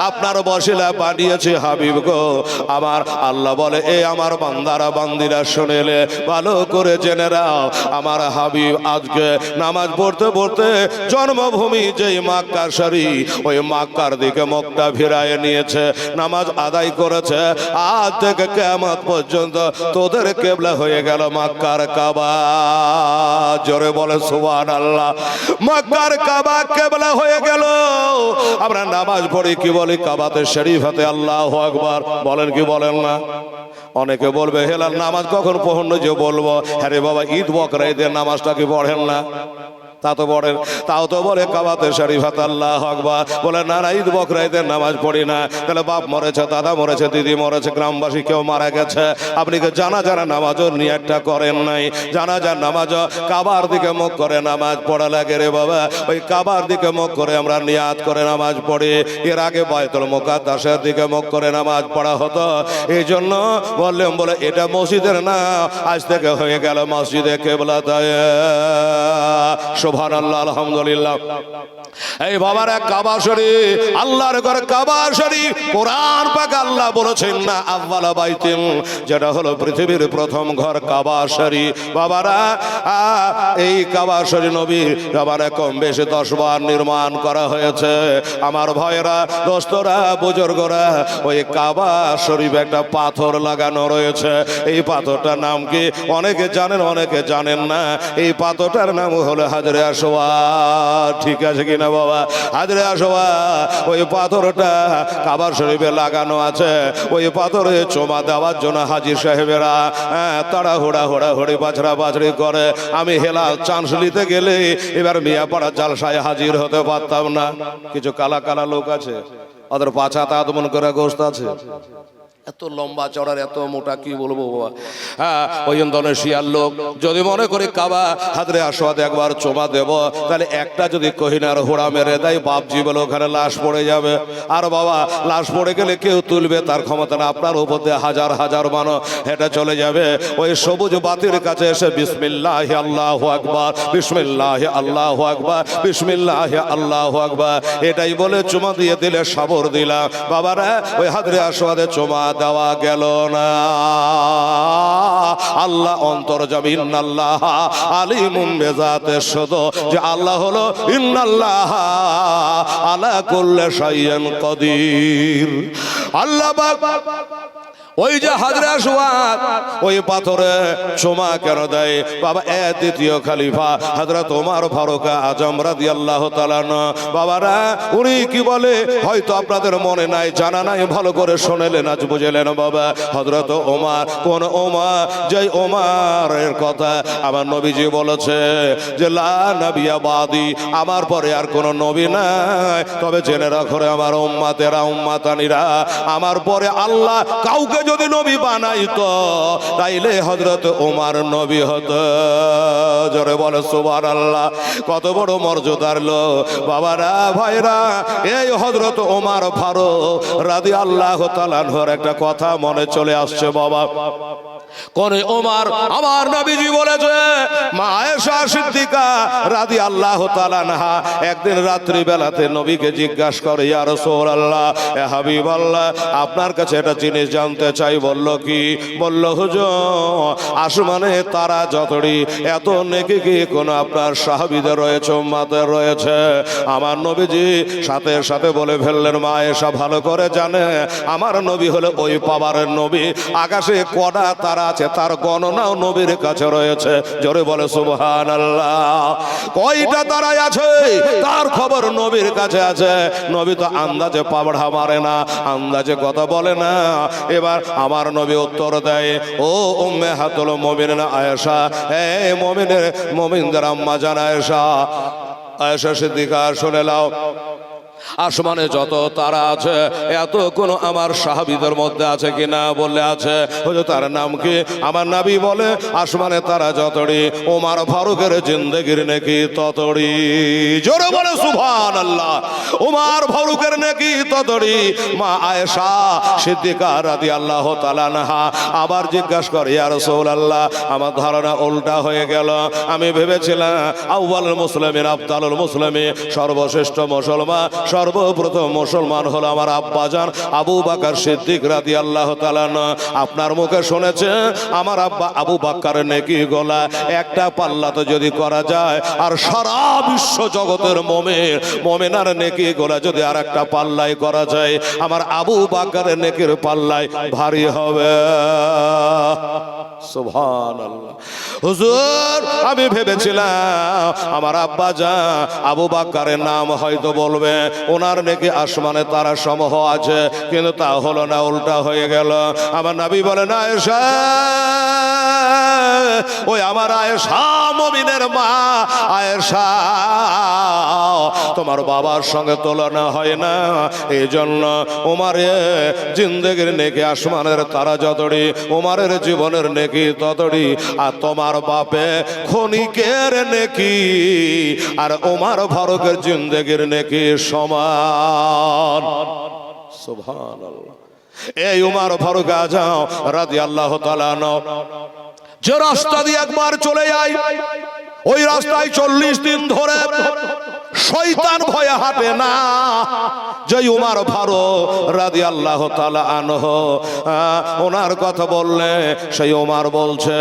আপনার বসিলা বানিয়েছে হাবিব গো। আমার আল্লাহ বলে, এই আমার বান্দারা বান্দিরা শুনেলে ভালো করে জেনে নাও, আমার হাবিব আজকে নামাজ পড়তে পড়তে জন্মভূমি যেই মক্কা শরীফ, ওই মক্কার দিকে মুখটা ফিরায় নিয়েছে, নামাজ আদায় করেছে। আজ থেকে কিয়ামত পর্যন্ত তোদের কিবলা হয়ে গেল মক্কার কাবা। জোরে বলে সুবহানাল্লাহ। মক্কার কাবা কিবলা হয়ে গেল। আমরা নামাজ পড়ি কি বলি? কাবাতে শরীফাতে আল্লাহু আকবার বলেন কি বলেন না? অনেকে বলবে হেলাল নামাজ কখন পড়লো যে বলবো, হ্যাঁ রে বাবা, ঈদ বকরা ঈদের নামাজটা কি পড়েন না? তা তো পড়েন, তাও তো বলে কাবাতে শরীফাতে আল্লাহু আকবার। বলে না না, ঈদ বকরা ঈদের নামাজ পড়ি না। তাহলে বাপ মরেছে, দাদা মরেছে, দিদি মরেছে, গ্রামবাসী কেউ মারা গেছে, আপনি কি জানাজার নামাজও নিয়তটা করেন নাই? জানাজার নামাজও কাবার দিকে মুখ করে নামাজ পড়া লাগে রে বাবা। ওই কাবার দিকে মুখ করে আমরা নিয়াত করে নামাজ পড়ি। এর আগে বায়তুল মুকাদ্দাসের দিকে মুখ করে নামাজ পড়া হতো। এই জন্য বললাম, বলে এটা মসজিদের না, আজ থেকে হয়ে গেল মসজিদে কিবলা। সুবহানাল্লাহ, আলহামদুলিল্লাহ। এই বাবারা, কাবা শরীফ আল্লাহর ঘর, কাবা শরীফ কোরআন পাক আল্লাহ বলেছেন না আউয়ালা বাইতিন, যেটা হলো পৃথিবীর প্রথম ঘর কাবা শরীফ। বাবারা, এই কাবা শরীফ নবী বাবারা কম বেশি 10 বার নির্মাণ করা হয়েছে। আমার ভাইয়েরা, দোস্তরা, বুজুর্গরা, ওই কাবা শরীফ একটা পাথর লাগানো রয়েছে। এই পাথরটার নাম কি? অনেকে জানেন, অনেকে জানেন না। এই পাথরটার নাম হলো হাজরে আসওয়াদ। ঠিক আছে কিনা বাবা? হাজরে আসওয়াদ, ওই পাথরটা কাবা শরীফে লাগানো আছে। ওই পাথরে চুমা দেওয়ার জন্য হাজী সাহেবেরা তারা হুড়াহুড়ি বাছড়া বাছড়ি করে। আমি হেলাল চান্স নিতে গেলে এবার মিয়াপাড়া জালসায় হাজির হতে পারতাম না। কিছু কালা কালা লোক আছে, ওদের পাছা তাঁত মন করে গোস্ত আছে, এত লম্বা চড়ার, এত মোটা, কি বলবো বাবা। হ্যাঁ, ওই ইন্দোনেশিয়ার লোক যদি মনে করে কাবা হাজরে আসওয়াদ একবার চুমা দেব, তাহলে একটা যদি কহিনার হোড়া মেরে দেয়, বাপজি বলে ওখানে লাশ পড়ে যাবে। আর বাবা, লাশ পড়ে গেলে কেউ তুলবে তার ক্ষমতা না। আপনার উপর দিয়ে হাজার হাজার মানুষ হেঁটে চলে যাবে। ওই সবুজ বাতির কাছে এসে বিসমিল্লাহি আল্লাহু আকবার, বিসমিল্লাহি আল্লাহু আকবার, বিসমিল্লাহি আল্লাহু আকবার এটাই বলে চুমা দিয়ে দিলে সাবর দিলাম। বাবারা, ওই হাজরে আসওয়াদে চুমা দেওয়া গেল না। আল্লাহ অন্তর্যামী, ইন্নাল্লাহ আলিমুম বিযাতি সুদূর, যে আল্লাহ হলো ইন্নাল্লাহ আলা কুল্লি শাইইন কাদির। আল্লাহ ওই যে হাজরে আসওয়াদ, ওই পাথরে চুমা কেন দেয় বাবা? দ্বিতীয় খলিফা হযরত ওমর ফারুক আজম রাদিয়াল্লাহু তাআলা বাবারা, উনি কি বলে হয়তো আপনাদের মনে নাই, জানা নাই, ভালো করে শুনলেন, আজ বুঝলেন বাবা। হযরত ওমর, কোন ওমর? যে ওমরের কথা আমার নবীজি বলেছে যে লা নবিয়্যা বাদি, আমার পরে আর কোন নবী নাই। তবে জেনে রাখো আমার উম্মতেরা, উম্মতানিরা, আমার পরে আল্লাহ কাউকে যদি নবী বানাইতো তাইলে হযরত ওমর নবী হতো। জোরে বলে সুবহানাল্লাহ। কত বড় মর্যাদার লোক বাবারা, ভাইরা। এই হযরত ওমর ফারুক রাদিয়াল্লাহু তাআলা আনহুর একটা কথা মনে চলে আসছে বাবা। কোন ওমর? আমার নবীজি বলেছে মা আয়েশা সিদ্দিকা রাদিয়াল্লাহু তাআলা আনহা একদিন রাত্রি বেলাতে নবীকে জিজ্ঞাসা করে, ইয়া রাসূলুল্লাহ, এ হাবিবাল্লাহ, আপনার কাছে একটা জিনিস জানতে চাই। বলল কি? বলল হুজুর, আসমানে তারা যতড়ি এত নেকি কি কোন আপনার সাহাবীদের রয়েছে, উম্মতের রয়েছে? আমার নবীজি সাথে সাথে বলে ফেললেন, মা আয়েশা ভালো করে জানে আমার নবী হলো ওই পাওয়ারের নবী, আকাশে কটা তারা আছে তার গণনাও নবীর কাছে রয়েছে। জোরে বলে সুবহানাল্লাহ। কয়টা তারাই আছে তার খবর নবীর কাছে আছে। নবী তো আন্দাজে পাবড়া মারে না, আন্দাজে কথা বলে না। এবার আমার নবী উত্তর দেয়, ও উম্মাহাতুল মুমিনিন আয়েশা, হে মুমিনদের আম্মা জান আয়েশা, আয়েশা সিদ্দিকা শুনে নাও, আসমানে যত তারা আছে এত কোন আমার সাহাবীদের মধ্যে আছে কিনা? বললে আছে। হুজুর তার নাম কি? আমার নবী বলে আসমানে তারা যতড়ি ওমর ফারুকের জিন্দেগির নেকি ততড়ি। জোরে বলে সুবহানাল্লাহ। ওমর ফারুকের নেকি ততড়ি। মা আয়েশা সিদ্দিকা রাদিয়াল্লাহু তাআলা আনহা আবার জিজ্ঞাসা করে, ইয়া রাসূলুল্লাহ, আমার ধারণা উল্টা হয়ে গেল। আমি ভেবেছিলাম আউয়ালুল মুসলিমিন আফদালুল মুসলিমিন, সর্বশ্রেষ্ঠ মুসলমান, সর্বপ্রথম মুসলমান হলো আমার আব্বাজান আবু বকর সিদ্দিক রাদিয়াল্লাহু তাআলা। আপনার মুখে শুনেছে আমার আব্বা আবু বকরের নেকি গোলা একটা পাল্লাতে যদি করা যায়, আর সারা বিশ্ব জগতের মুমিনার নেকি গোলা যদি আর একটা পাল্লাই করা যায়, আমার আবু বকরের নেকির পাল্লাই ভারী হবে। সুবহানাল্লাহ। হুজুর আমি ভেবেছিলাম আমার আব্বাজান আবু বকরের নাম হয়তো বলবে, ওনার নাকি আসমানে তারা সমূহ আছে, কিন্তু তা হলো না, উল্টা হয়ে গেল। আমার নবী বলেন, আয়েশা, ওই আমার আয়েশা মুমিনের মা আয়েশা, তোমার বাবার সঙ্গে তুলনা হয় না। এই জন্য ওমরের জিন্দেগির নেকি আসমানের তারা যতড়ি, ওমরের জীবনের নেকি ততড়ি। আর তোমার বাপে ক্ষণিকের নেকি আর ওমর ফারুকের জিন্দেগির নেকি সমান। সুবহানাল্লাহ। এই ওমর ফারুক আজম রাদিয়াল্লাহু তাআলা যে রাস্তা দিয়ে একবার চলে যায়, ওই রাস্তায় 40 দিন ধরে শয়তান ভয়ে হাঁটে না। যে ওমর ফারুক রাদিয়াল্লাহু তাআলা আনহু ওনার কথা বললে, সেই ওমর বলছে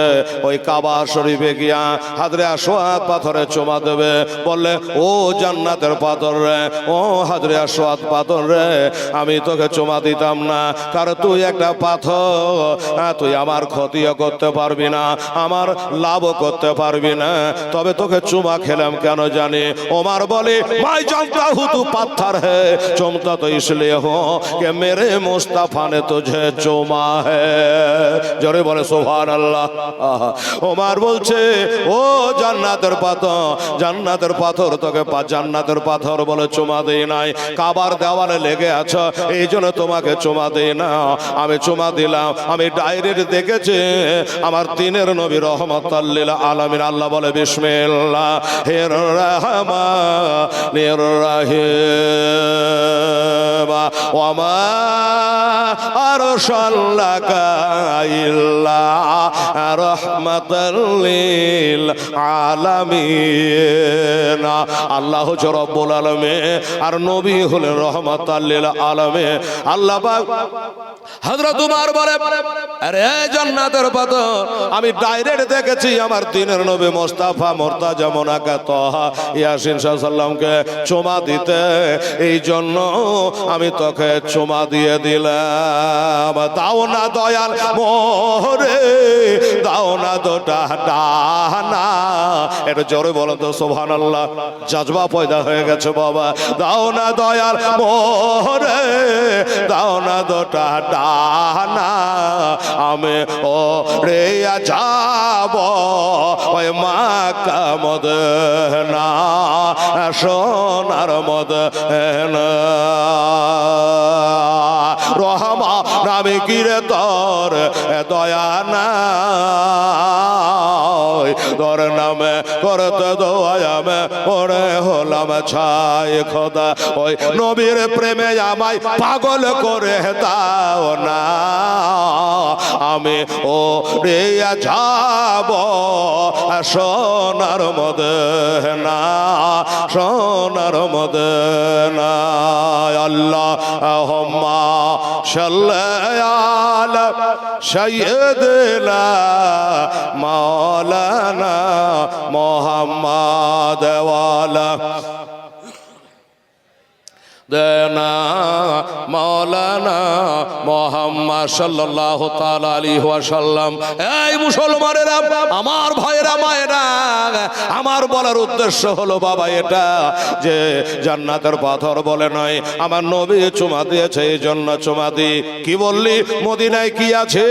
ওই কাবা শরীফে গিয়া হাজরে আসওয়াদ পাথরে চুমা দেবে, বললে, ও জান্নাতের পাথর রে, ও হাজরে আসওয়াদ পাথর রে, আমি তোকে চুমা দিতাম না, কারণ তুই একটা পাথর, তুই আমার ক্ষতিও করতে পারবি না, আমার লাভও করতে পারবি না, তবে তোকে চুমা খেলাম কেন জানি? ওমর বলে, मैं जानता हूँ तू पत्थर है, चुमता तो इसलिए हो कि मेरे मुस्तफा ने तुझे चुमा है। জোরে বলে সুবহানাল্লাহ। ওমর বলছে, ও জান্নাতের পাথর, জান্নাতের পাথর, তোকে জান্নাতের পাথর বলে চুমা দেই নাই, কাবার দেওয়ালে লেগে আছো এই জন্য তোমাকে চুমা দেই না। আমি চুমা দিলাম, আমি ডাইরেক্ট দেখেছি আমার দিনের নবী রহমাতুল লিল আলামিন। আল্লাহ বলে, বিসমিল্লাহির রহমানির রহিম, ওয়া মা আরসালনাকা ইল্লা রাহমাতাল লিল আলামিন। আল্লাহ হচ্ছে রব্বুল আলামিন আর নবী হলেন রহমাতাল লিল আলামিন। আল্লাহ পাক হযরত উমর বলে, আরে জান্নাতের পাথর, আমি ডাইরেক্ট দেখেছি আমার দিনের নবী মুস্তাফা মুর্তাজা মুনাকা তাহা ইয়াসিন সাল্লাল্লাহকে চুমা দিতে, এই জন্য আমি তোকে চুমা দিয়ে দিলাম। দাও না দয়াল মোরে, দাও না দুটা ডানা। এটা জোরে বলো তো সুবহানাল্লাহ। জাজবা পয়দা হয়ে গেছে বাবা। দাও না দয়াল মোরে, দাও না দুটা ডানা, আমি ও রে যাব ওই মাক্কা মদিনা, সোনার মদিনা। রহমা নামে কিরে তোর দয়া নাই, তোর নামে করতে দোয়ায় আমি ওরে হলাম ছাই খোদা ওই নবীর প্রেমে আমায় পাগল করে দাও না আমি ও রে যাব সোনার মদিনা সোনার মদিনা আল্লাহুম্মা সাল্লি আলা সাইয়্যিদিনা মাওলানা মুহাম্মাদ ওয়া আলা দেনা মাওলানা মুহাম্মদ সাল্লাল্লাহু তাআলা আলাইহি ওয়াসাল্লাম। এই মুসলমানেরা, আমার ভাইয়েরা মায়েরা, আমার বলার উদ্দেশ্য হলো বাবা এটা যে জান্নাতের পাথর বলে নয়, আমার নবী চুমা দিয়েছে এই জন্য চুমা দি। কি বললি? মদিনায় কি আছে?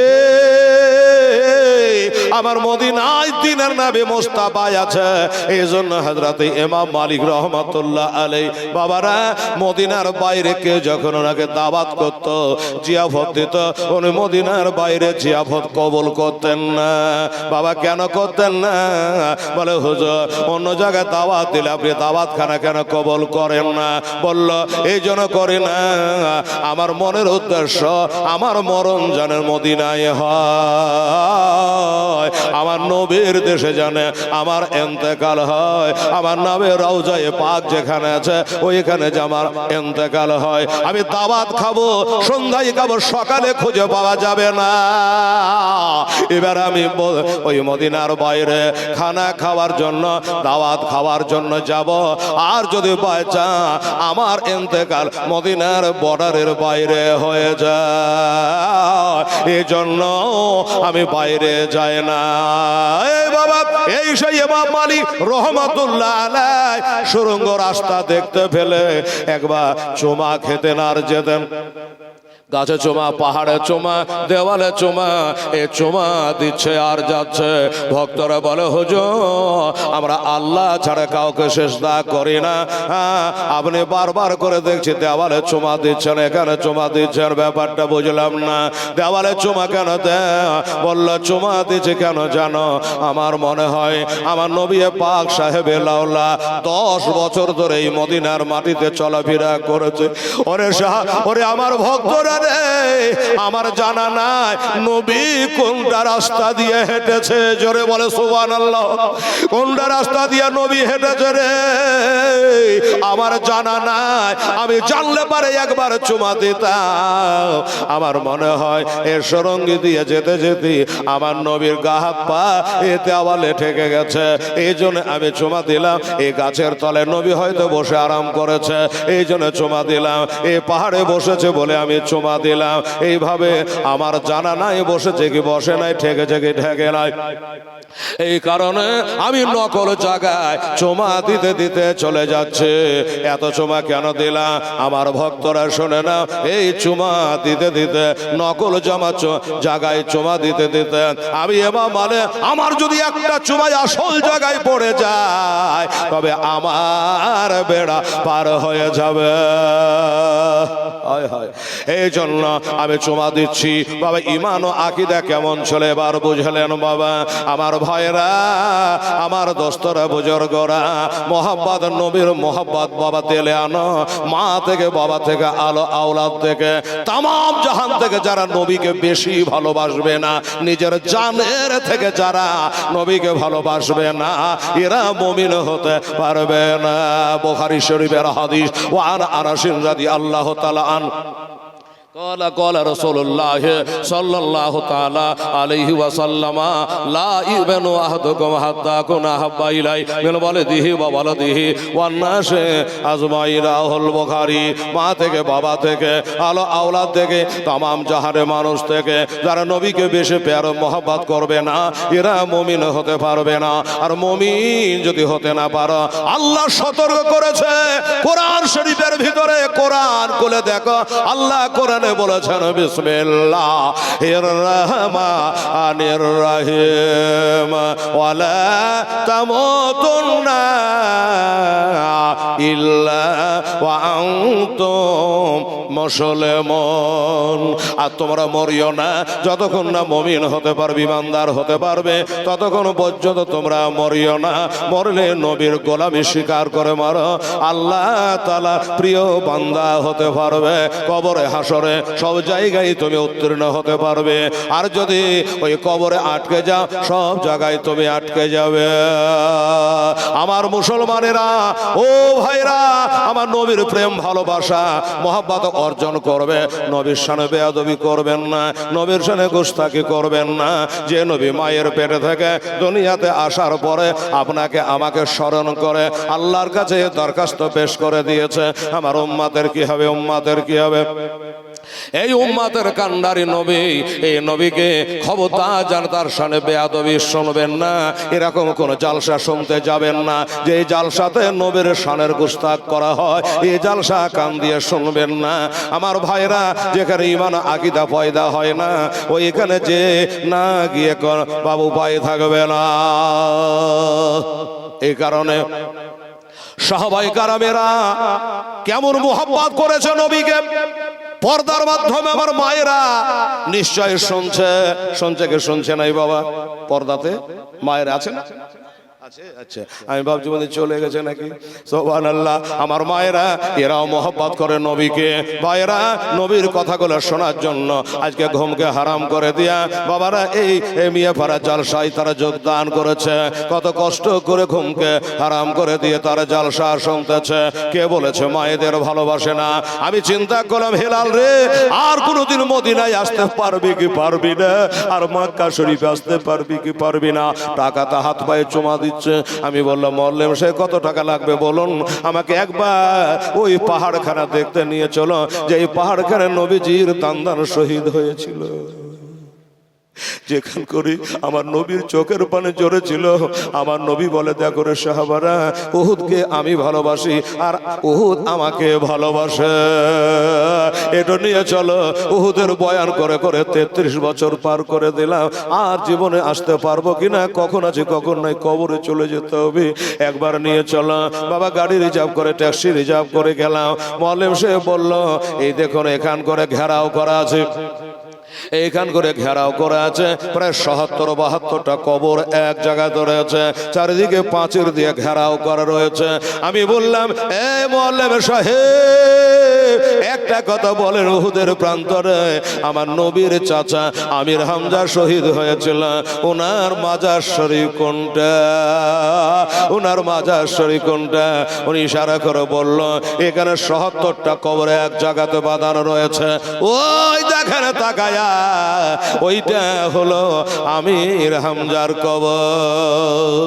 আমার মদিনায় দিনের নবী মুস্তাফা আছে। এই জন্য হযরত ইমাম মালিক রহমাতুল্লাহ আলাইহি বাবারা মদিনার বাইরে কে যখন ওনাকে দাওয়াত করত, জিয়াফত দিত, উনি মদিনার বাইরে জিয়াফত কবুল করতেন না। বাবা কেন করতেন না? বলে হুজুর অন্য জায়গায় দাওয়াত দিলে আপনি দাওয়াত খানা কেন কবুল করেন না? বলল এই জন্য করি না, আমার মনের উদ্দেশ্য আমার মরণ যেন মদিনায় হয়, আমার নবীর দেশে জানে আমার ইন্তেকাল হয়, আমার নামে রওজায়ে পাক যেখানে আছে ওইখানে যে আমার ইন্তেকাল হয়। আমি দাওয়াত খাবো, সন্ধ্যায় খাবো, সকালে খুঁজে পাওয়া যাবে না। এবার আমি ওই মদিনার বাইরে খানা খাওয়ার জন্য দাওয়াত খাওয়ার জন্য যাব। আর যদি বাঁচা আমার ইন্তেকাল মদিনার বর্ডারের বাইরে হয়ে যায়, এই জন্য আমি বাইরে যাই না। এই বাবা, এই সেই ইমাম মালিক রহমাতুল্লাহ আলাইহি সুড়ঙ্গ রাস্তা দেখতে পেলে একবার চুমা খেতেন আর যেতেন। গাছে চুমা, পাহাড়ে চুমা, দেওয়ালে চুমা, এ চুমা দিচ্ছে আর যাচ্ছে। ভক্তরা বলে হুজুর আমরা আল্লাহ ছাড়া কাউকে সিজদা করি না। আপনি বারবার করে দেখছি দেওয়ালে চুমা দিচ্ছেন, এখানে চুমা দিচ্ছেন, ব্যাপারটা বুঝলাম না। দেওয়ালে চুমা কেন দেয়? বলল চুমা দিচ্ছে কেন জানো? আমার মনে হয় আমার নবী পাক সাহেবে লাউলা 10 বছর ধরে এই মদিনার মাটিতে চলাফেরা করেছে। ওরে আমার ভক্তরা, আমার জানা নাই নবী কোনটা রাস্তা দিয়ে হেঁটেছে। জোরে বলে সুবহানাল্লাহ। কোনটা রাস্তা দিয়ে নবী হেঁটেছে রে আমার জানা নাই। আমি জানলে পারে একবার চুমা দিতাম। আমার মনে হয় এর সরঙ্গি দিয়ে যেতে যেতে আমার নবীর গা হাত পা এ দেওয়ালে ঠেকে গেছে, এই জন্য আমি চুমা দিলাম। এই গাছের তলে নবী হয়তো বসে আরাম করেছে, এই জন্য চুমা দিলাম। এই পাহাড়ে বসেছে বলে আমি চুমা দিলাম। এইভাবে আমার জানা নাই বসেছে কি বসে নাই, ঠেকেছে কি ঠেকে নাই। এই কারণে আমি নকল জায়গায় চুমা দিতে দিতে চলে যাচ্ছে। এত চুমা কেন দিলাম আমার ভক্তরা শোনে না। এই চুমা দিতে দিতে নকল জায়গায় চুমা দিতে দিতে আমি এবার মানে আমার যদি একটা চুমাই আসল জায়গায় পড়ে যায় তবে আমার বেড়া পার হয়ে যাবে। এই জন্য আমি চুমা দিচ্ছি। বাবা ইমান ও আকীদা কেমন চলে এবার বুঝলেন বাবা। আমার ভাইরা, আমার দোস্তরা, বুজুর্গরা, মোহাব্বত নবীর মোহাব্বত বাবা তেলে আনো। মা থেকে বাবা থেকে আলো আওলাদ থেকে তামাম জাহান থেকে যারা নবীকে বেশি ভালোবাসবে না, নিজের জানের থেকে যারা নবীকে ভালোবাসবে না, এরা মুমিন হতে পারবে না। বুখারী শরীফের হাদিস ওয়ান আনাসিন রাদিয়াল্লাহু তাআলা আন قال رسول الله صلى الله تعالى عليه وسلم لا يؤمن أحدكم حتى أكون أحب إليه من والده وولده والناس أجمعين। রাহুল বুখারী। মা থেকে বাবা থেকে আলো আওলাদ থেকে তামাম জাহানের মানুষ থেকে যারা নবীকে বেশি প্যার মহব্বত করবে না এরা মুমিন হতে পারবে না। আর মুমিন যদি হতে না পারো আল্লাহ সতর্ক করেছে কোরআন শরীফের ভিতরে। কোরআন খুলে দেখো, আল্লাহ কোরআনে বলেছেন বিসমিল্লাহির রহমানির রহিম ওয়ালা তামুতুন্না ইল্লা ওয়া আনতুম মুসলমান। আর তোমরা মরিও না, যতক্ষণ না মুমিন হতে পারবে, ইমানদার হতে পারবে, ততক্ষণ পর্যন্ত তোমরা মরিও না। মরলে নবীর গোলামি স্বীকার করে মারো, আল্লাহ তাআলা প্রিয় বান্দা হতে পারবে। কবরে হাসরে সব জায়গায় তুমি উত্তীর্ণ হতে পারবে। আর যদি ওই কবরে আটকে যাও, সব জায়গায় তুমি আটকে যাবে। আমার মুসলমানেরা, ও ভাইরা, আমার নবীর প্রেম ভালোবাসা মহব্বত অর্জন করবে। নবীর শানে বেয়াদবি করবেন না, নবীর শানে গোস্তাকি করবেন না। যে নবী মায়ের পেটে থেকে দুনিয়াতে আসার পরে আপনাকে আমাকে স্মরণ করে আল্লাহর কাছে দরখাস্ত পেশ করে দিয়েছে, আমার উম্মতের কি হবে, উম্মতের কি হবে? এই উম্মতের কান্ডারি নবী, এই নবীকে খবরদার যেন তার শানে বেয়াদবি শুনবেন না। এরকম কোন জালসা শুনতে যাবেন না যে এই জালসাতে নবীর শানের গুস্তাখ করা হয়, এই জালসা কান দিয়ে শুনবেন না। আমার ভাইরা, যেখানে ঈমান আকীদা পয়দা হয় না, ওইখানে যে না গিয়ে বাবু পায়ে থাকবে না। এই কারণে সাহাবায়ে কেরামেরা কেমন মুহাব্বত করেছে নবীকে। পর্দার মাধ্যমে আমার মায়েরা নিশ্চয় শুনছে কে শুনছে নাই বাবা? পর্দাতে মায়ের আছে না? আচ্ছা, আমি ভাবছি বলে চলে গেছে নাকি। সুবহানাল্লাহ। আমার মায়েরা এরাও মহব্বত করে নবীকে। ভাইয়েরা, নবীর কথাগুলো শোনার জন্য আজকে ঘুমকে হারাম করে দিয়া বাবারা এই মিয়াপাড়া জালসায় তারা যোগদান করেছে। কত কষ্ট করে ঘুমকে হারাম করে দিয়ে তারা জালসা শুনতেছে। কে বলেছে মায়েদের ভালোবাসে না? আমি চিন্তা করলাম, হেলাল রে, আর কোনোদিন মদিনায় আসতে পারবি কি পারবি না? আর মক্কা শরীফে আসতে পারবি কি পারবি না? টাকাটা হাত পায়ে চুমা দিচ্ছে। আমি বললাম, মল্লেম সে কত টাকা লাগবে বলুন, আমাকে একবার ওই পাহাড়খানা দেখতে নিয়ে চলো, যে এই পাহাড়খানে নবীজির দান্দান শহীদ হয়েছিল। যেখান করে আমার নবীর চোখের পানি ঝরেছিল। আমার নবী বলে, দেখো রে সাহাবারা, উহুদকে আমি ভালোবাসি আর উহুদ আমাকে ভালোবাসে। এটা নিয়ে চলো। উহুদের বয়ান করে করে 33 বছর পার করে দিলাম। আর জীবনে আসতে পারবো কিনা, কখন আছি কখন নাই, কবরে চলে যেতে হবে। একবার নিয়ে চলো বাবা। গাড়ি রিজার্ভ করে, ট্যাক্সি রিজার্ভ করে গেলাম। মল্লেম সে বলল, এই দেখুন এখান করে ঘেরাও করা আছে, এইখান করে ঘেরাও করা আছে, প্রায় ৭০-৭২টা কবর এক জায়গায় ধরে আছে, চারিদিকে পাঁচিল দিয়ে ঘেরাও করা রয়েছে। আমি বললাম, এ মুআল্লিম সাহেব, একটা কথা বলেন, উহুদের প্রান্তরে আমার নবীর চাচা আমির হামজা শহীদ হয়েছিল, ওনার মাজার শরীফ কোনটা? ওনার মাজার শরীফ কোনটা? উনি ইশারা করে বলল, এখানে ৭০টা কবর এক জায়গাতে বাঁধানো রয়েছে, ওই দেখেন তাকায়া, ওইটা হলো আমির হামজার কবর।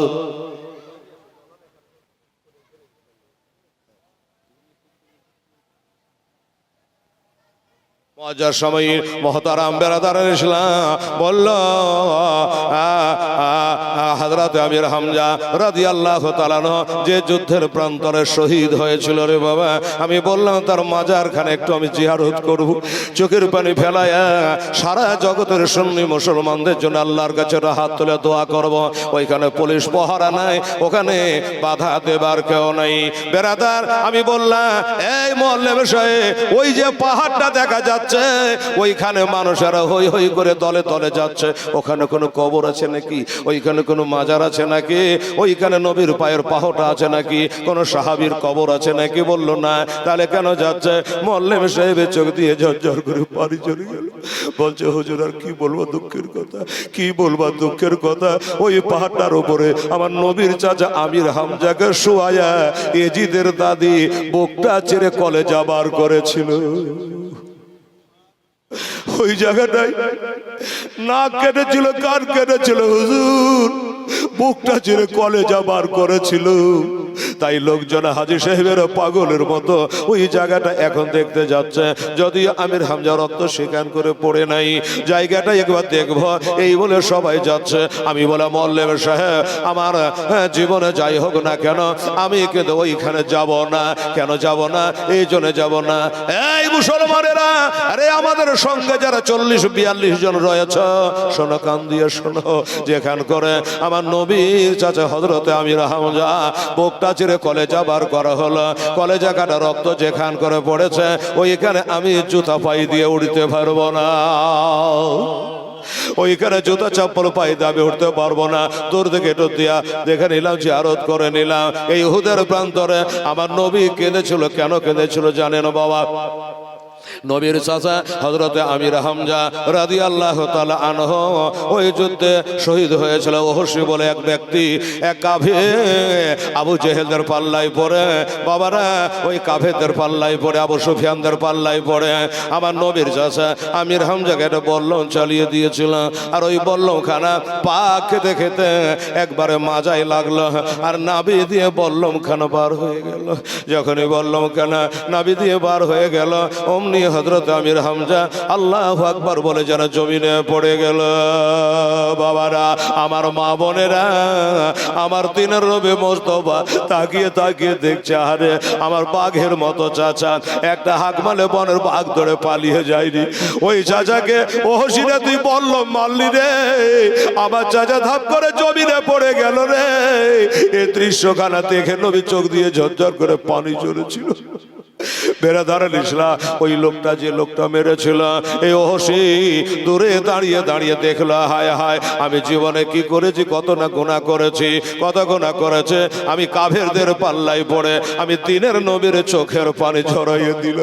মজার সময় মহতারাম বেরাদার ইসলাম বলল, হযরত আমির হামজা রাদিয়াল্লাহু তাআলা আনহু যে যুদ্ধের প্রান্তরে শহীদ হয়েছিল রে বাবা, আমি বললাম তার মাজারখানে একটু আমি জিয়ারত করব, চোখের পানি ফেলায়া সারা জগতের সুন্নি মুসলমানদের জন্য আল্লাহর কাছে হাত তুলে দোয়া করব। ওইখানে পুলিশ পহরা নাই, ওখানে বাধা দেবার কেউ নাই। বেরাদার, আমি বললাম, এই মুআল্লিম সাহেব, ওই যে পাহাড়টা দেখা যাচ্ছে, ওইখানে মানুষেরা হই হই করে দলে দলে যাচ্ছে, ওখানে কোনো কবর আছে নাকি? ওইখানে কোনো মাজার আছে নাকি? ওইখানে নবীর পায়ের পাহটা আছে নাকি? কোন সাহাবীর কবর আছে নাকি? বলল না। তাহলে কেন যাচ্ছে? মুআল্লিম সাহেবের চোখ দিয়ে ঝরঝর করে পানি ঝরে গেল। বলছে, হুজুর আর কি বলবো দুঃখের কথা, কি বলবো দুঃখের কথা। ওই পাহাড়টার উপরে আমার নবীর চাচা আমির হামজাকে শোয়ায়া এজিদের দাদি বুকটা ছেড়ে কলেজা বার করেছিল। ওই জায়গাটাই নাক কেটেছিল, কান কেটেছিল, হুজুর বুকটা ছেড়ে কলেজা বার করেছিল। তাই লোকজন হাজী সাহেবের পাগলের মতো ওই জায়গাটা এখন দেখতে যাচ্ছে, যদিও আমির হামজা রক্ত স্বীকার করে পড়ে নাই। জায়গাটা একবার দেখবো এই বলে সবাই যাচ্ছে। আমি বলে, মুআল্লিম সাহেব, আমার জীবনে যাই হোক না কেন, আমি কিন্তু ওইখানে যাব না। কেন যাব না? এই জন্য যাব না, এই মুসলমান মুসলমানেরা, আরে আমাদের সঙ্গে যারা 40-42 জন রয়েছে, শোনো, কান দিয়ে শোনো, যেখান করে আমার নবীর চাচা হযরতে আমির হামজা বুকটা চিরে কলেজা বার করা হলো, কলেজা কাটা রক্ত যেখান করে পড়েছে, ওইখানে আমি জুতা পাই দিয়ে উঠতে পারবো না, ওইখানে জুতা চপ্পল পাই দাবি উঠতে পারবো না। দূর থেকে একটু দিয়া দেখে নিলাম, জিয়ারত করে নিলাম। এই উহুদের প্রান্তরে আমার নবী কেঁদেছিল। কেন কেঁদেছিল জানেন বাবা? নবীর চাচা হযরতে আমির হামজা রাদিয়াল্লাহু তাআলা আনহু ওই যুদ্ধে শহীদ হয়েছিল। ওহসি বলে এক ব্যক্তি, এক কাফের আবু জেহেলদের পাল্লায় পড়ে, বাবারা ওই কাফেরদের পাল্লায় পড়ে, আবু সুফিয়ানদের পাল্লায় পড়ে আমার নবীর চাচা আমির হামজাকে একটা বল্লম চালিয়ে দিয়েছিল। আর ওই বল্লম খানা পাক খেতে খেতে একবারে মাজায় লাগলো, আর নাভি দিয়ে বল্লম খানা বার হয়ে গেল। যখনই বল্লম খানা নাভি দিয়ে বার হয়ে গেল, অমনি হযরত আমির হামজা আল্লাহু আকবার বলে যেন জমিনে পড়ে গেল। বাবারা, আমার মা বোনেরা, আমার দিনের রবে মোস্তফা তাকিয়ে তাকিয়ে দেখছে, আরে আমার বাঘের মতো চাচা একটা হাঁক মারলে বনের বাঘ ধরে পালিয়ে যায়নি, ওই চাচাকে ওহসিরা তুই বললাম মারলি রে, আমার চাচা ধাপ করে জমিনে পড়ে গেল রে। এই দৃশ্যখানা দেখে নবী চোখ দিয়ে ঝরঝর করে পানি ঝরেছিল। বেরাদারাল ইসলাম ওই লোকটা, যে লোকটা মেরেছিল, এই ওহসি দূরে দাঁড়িয়ে দাঁড়িয়ে দেখলো, হায় হায়, আমি জীবনে কি করেছি, কত না গুনাহ করেছি, কত গুনাহ করেছে। আমি কাফেরদের পাল্লায় পড়ে আমি দিনের নবীর চোখের পানি ঝরাইয়ে দিল,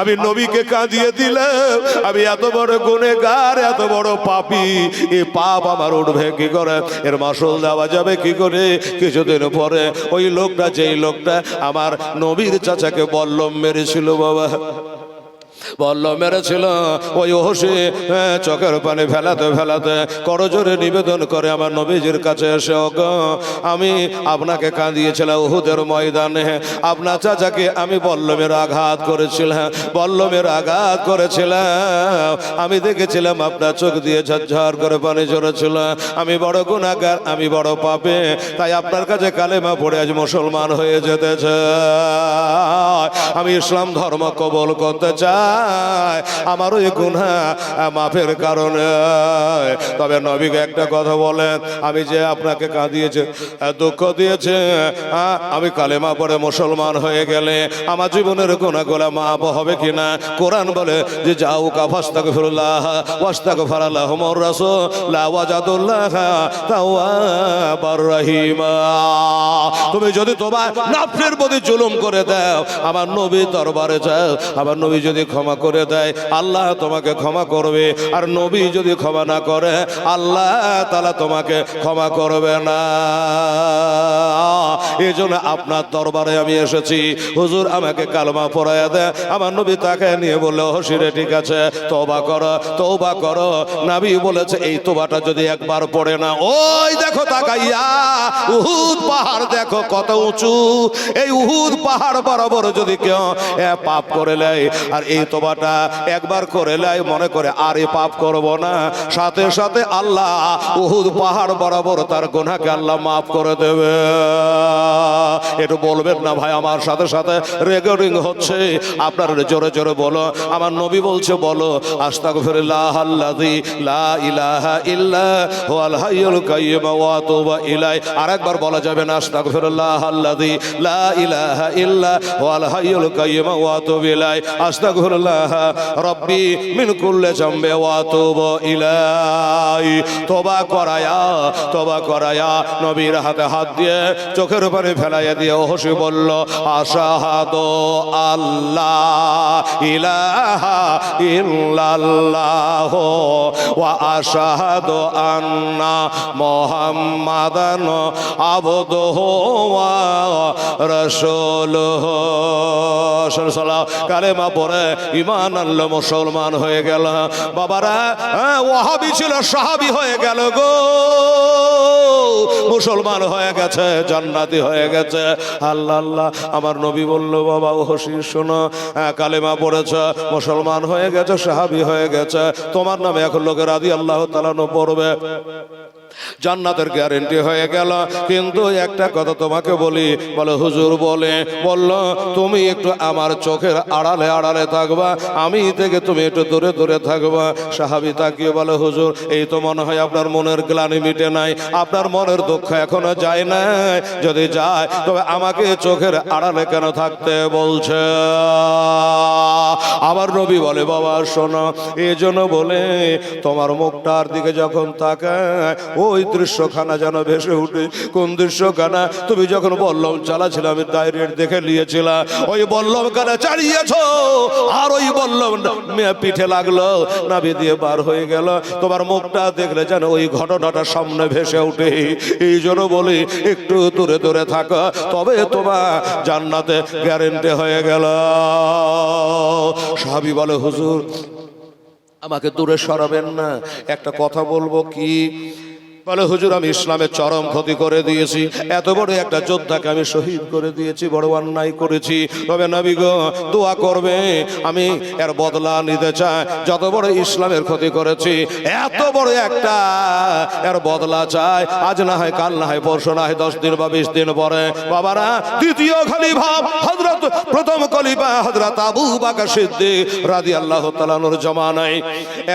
আমি নবীকে কাঁদিয়ে দিলাম। আমি এত বড় গুনেহগার, এত বড় পাপী, এই পাপ আমার উঠবে কি করে, এর মাসুল দেওয়া যাবে কি করে? কিছুদিন পরে ওই লোকটা, যেই লোকটা আমার নবীর চাচাকে বলল মেরেছিল, বাবা বলল মেরেছিল, ওই ওহসি চোখের পানি ফেলাতে ফেলাতে করজোরে নিবেদন করে আমার নবীজির কাছে এসে, ওগো, আমি আপনাকে কাঁদিয়েছিলাম উহুদের ময়দানে, আপনার চাচাকে আমি বল্লমের আঘাত করেছিলাম, বল্লমের আঘাত করেছিলাম, আমি দেখেছিলাম আপনার চোখ দিয়ে ঝরঝর করে পানি ঝরেছিল। আমি বড় গুনাহগার, আমি বড় পাপী, তাই আপনার কাছে কালেমা পড়ে আজ মুসলমান হয়ে যেতে চাই, আমি ইসলাম ধর্ম কবুল করতে চাই, আমার ওই গুনাহ মাফের কারণে। তবে নবীকে একটা কথা বলেন, আমি যে আপনাকে কাঁদিয়েছে, দুঃখ দিয়েছে, আমি কালেমা পড়ে মুসলমান হয়ে গেলে আমার জীবনের গুনাহগুলো মাফ হবে কিনা? কোরআন বলে যে যাও কাফাস্তাগফিরুল্লাহ ওয়াস্তাগফারালাহুমুর রাসূল ওয়াজাদুল্লাহ তাওয়াবার রহিমা। তুমি যদি তোমার নফসের প্রতি জুলুম করে দাও, আমার নবীর দরবারে যাও, আমার নবী যদি ক্ষমা করে দেয়, আল্লাহ তোমাকে ক্ষমা করবে, আর নবী যদি ক্ষমা না করে, আল্লাহ তাআলা তোমাকে ক্ষমা করবে না। এই জন্য আপনার দরবারে আমি এসেছি, হুজুর আমাকে কালেমা পড়াইয়া দেয়। আমার নবী তাকে নিয়ে বললো, হসিরে ঠিক আছে, তওবা করো, তওবা করো। নবী বলেছে এই তওবাটা যদি একবার পড়ে না, ওই দেখো তাকাইয়া উহুদ পাহাড় দেখো কত উঁচু, এই উহুদ পাহাড় বরাবর যদি কেউ পাপ করে নেয়, আর এই তওবাটা একবার করে নেয়, মনে করে আর এই পাপ করব না, সাথে সাথে আল্লাহ উহুদ পাহাড় বরাবর তার গুনাহকে আল্লাহ মাফ করে দেবে। একটু বলবেন না ভাই? আমার সাথে সাথে রেকর্ডিং হচ্ছে, আপনারা জোরে জোরে বলো। আমার নবী বলছে, বলো আস্তাগফিরুল্লাহ আল্লাযী লা ইলাহা ইল্লা হুয়াল হাইয়ুল কাইয়্যুম ওয়া আতুবু ইলাইহি। আরেকবার বলা যাবে না? আস্তাগফিরুল্লাহ আল্লাযী লা ইলাহা ইল্লা হুয়াল হাইয়ুল কাইয়্যুম ওয়া আতুবু ইলাইহি। আস্তাগফিরুল্লাহ রাব্বি মিন কুল্লি যামবি ওয়া আতুবু ইলাইহি। তওবা করায়া, তওবা করায়া নবীর হাতে হাত দিয়ে চোখের পানি ফেলাইয়া দিয়ে ওহসি বলল, আশহাদু আল্লাহ ইলাহা ইল্লাল্লাহ ওয়া আশহাদু আন্না মুহাম্মাদান আবদুহু ওয়া রাসূলুহু। কালেমা পড়ে ঈমান আনলো, মুসলমান হয়ে গেল। বাবারা, ওয়াহাবি ছিল, সাহাবী হয়ে গেল গো, মুসলমান হয়ে গেছে, জান্নাতি হয়ে গেছে। আল্লাহ আল্লাহ। আমার নবী বলল, বাবা ওহসি শোনো, কালেমা পড়েছে, মুসলমান হয়ে গেছে, সাহাবী হয়ে গেছে, তোমার নামে এখন লোকে রাদিয়াল্লাহু তাআলা পড়বে। জান্নাতের গ্যারেন্টি হয়ে গেল। কিন্তু একটা কথা তোমাকে বলি, বলে হুজুর বলল তুমি একটু আমার চোখের আড়ালে আড়ালে থাকবা, আমি থেকে তুমি একটু দূরে দূরে থাকবা। সাহাবী তাকিয়ে বলে হুজুর, এই তো মনে হয় আপনার মনের গ্লানি মিটে নাই, আপনার মনের দুঃখ এখনো যায় নাই। যদি যায় তবে আমাকে চোখের আড়ালে কেন থাকতে বলছে? আবার নবী বলে, বাবা শোনো, এই জন্য বলে তোমার মুখটার দিকে যখন তাকায় ওই দৃশ্যখানা যেন ভেসে উঠে। কোন দৃশ্যখানা? তুমি যখন বললাম চালাছিল, আমি ডাইরেক্ট দেখে নিয়েছিলাম, ওই বললাম কানা চালিয়েছ, আর ওই বললাম পিঠে লাগলো, নাভি দিয়ে বার হয়ে গেল। তোমার মুখটা দেখলে যেন ওই ঘটনাটা সামনে ভেসে উঠে। এই জন্য বলি একটু দূরে দূরে থাকো, তবে তোমার জান্নাতে গ্যারেন্টি হয়ে গেল। সাহাবী বলে, হুজুর আমাকে দূরে সরাবেন না, একটা কথা বলবো। কি? বলে, হুজুর আমি ইসলামের চরম ক্ষতি করে দিয়েছি, এত বড় একটা যোদ্ধাকে আমি শহীদ করে দিয়েছি, বড় অন্যায় করেছি। তবে নবী গো দোয়া করবে, আমি এর বদলা নিতে চাই। যত বড় ইসলামের ক্ষতি করেছি, এত বড় একটা এর বদলা চাই। আজ না হয় কাল, না হয় পরশু, না হয় 10 দিন বা 20 দিন পরে। বাবারা, দ্বিতীয় খলিফা হযরত, প্রথম খলিফা হযরত আবু বকর সিদ্দিক রাদিয়াল্লাহু তাআলা আনহুর জামানায়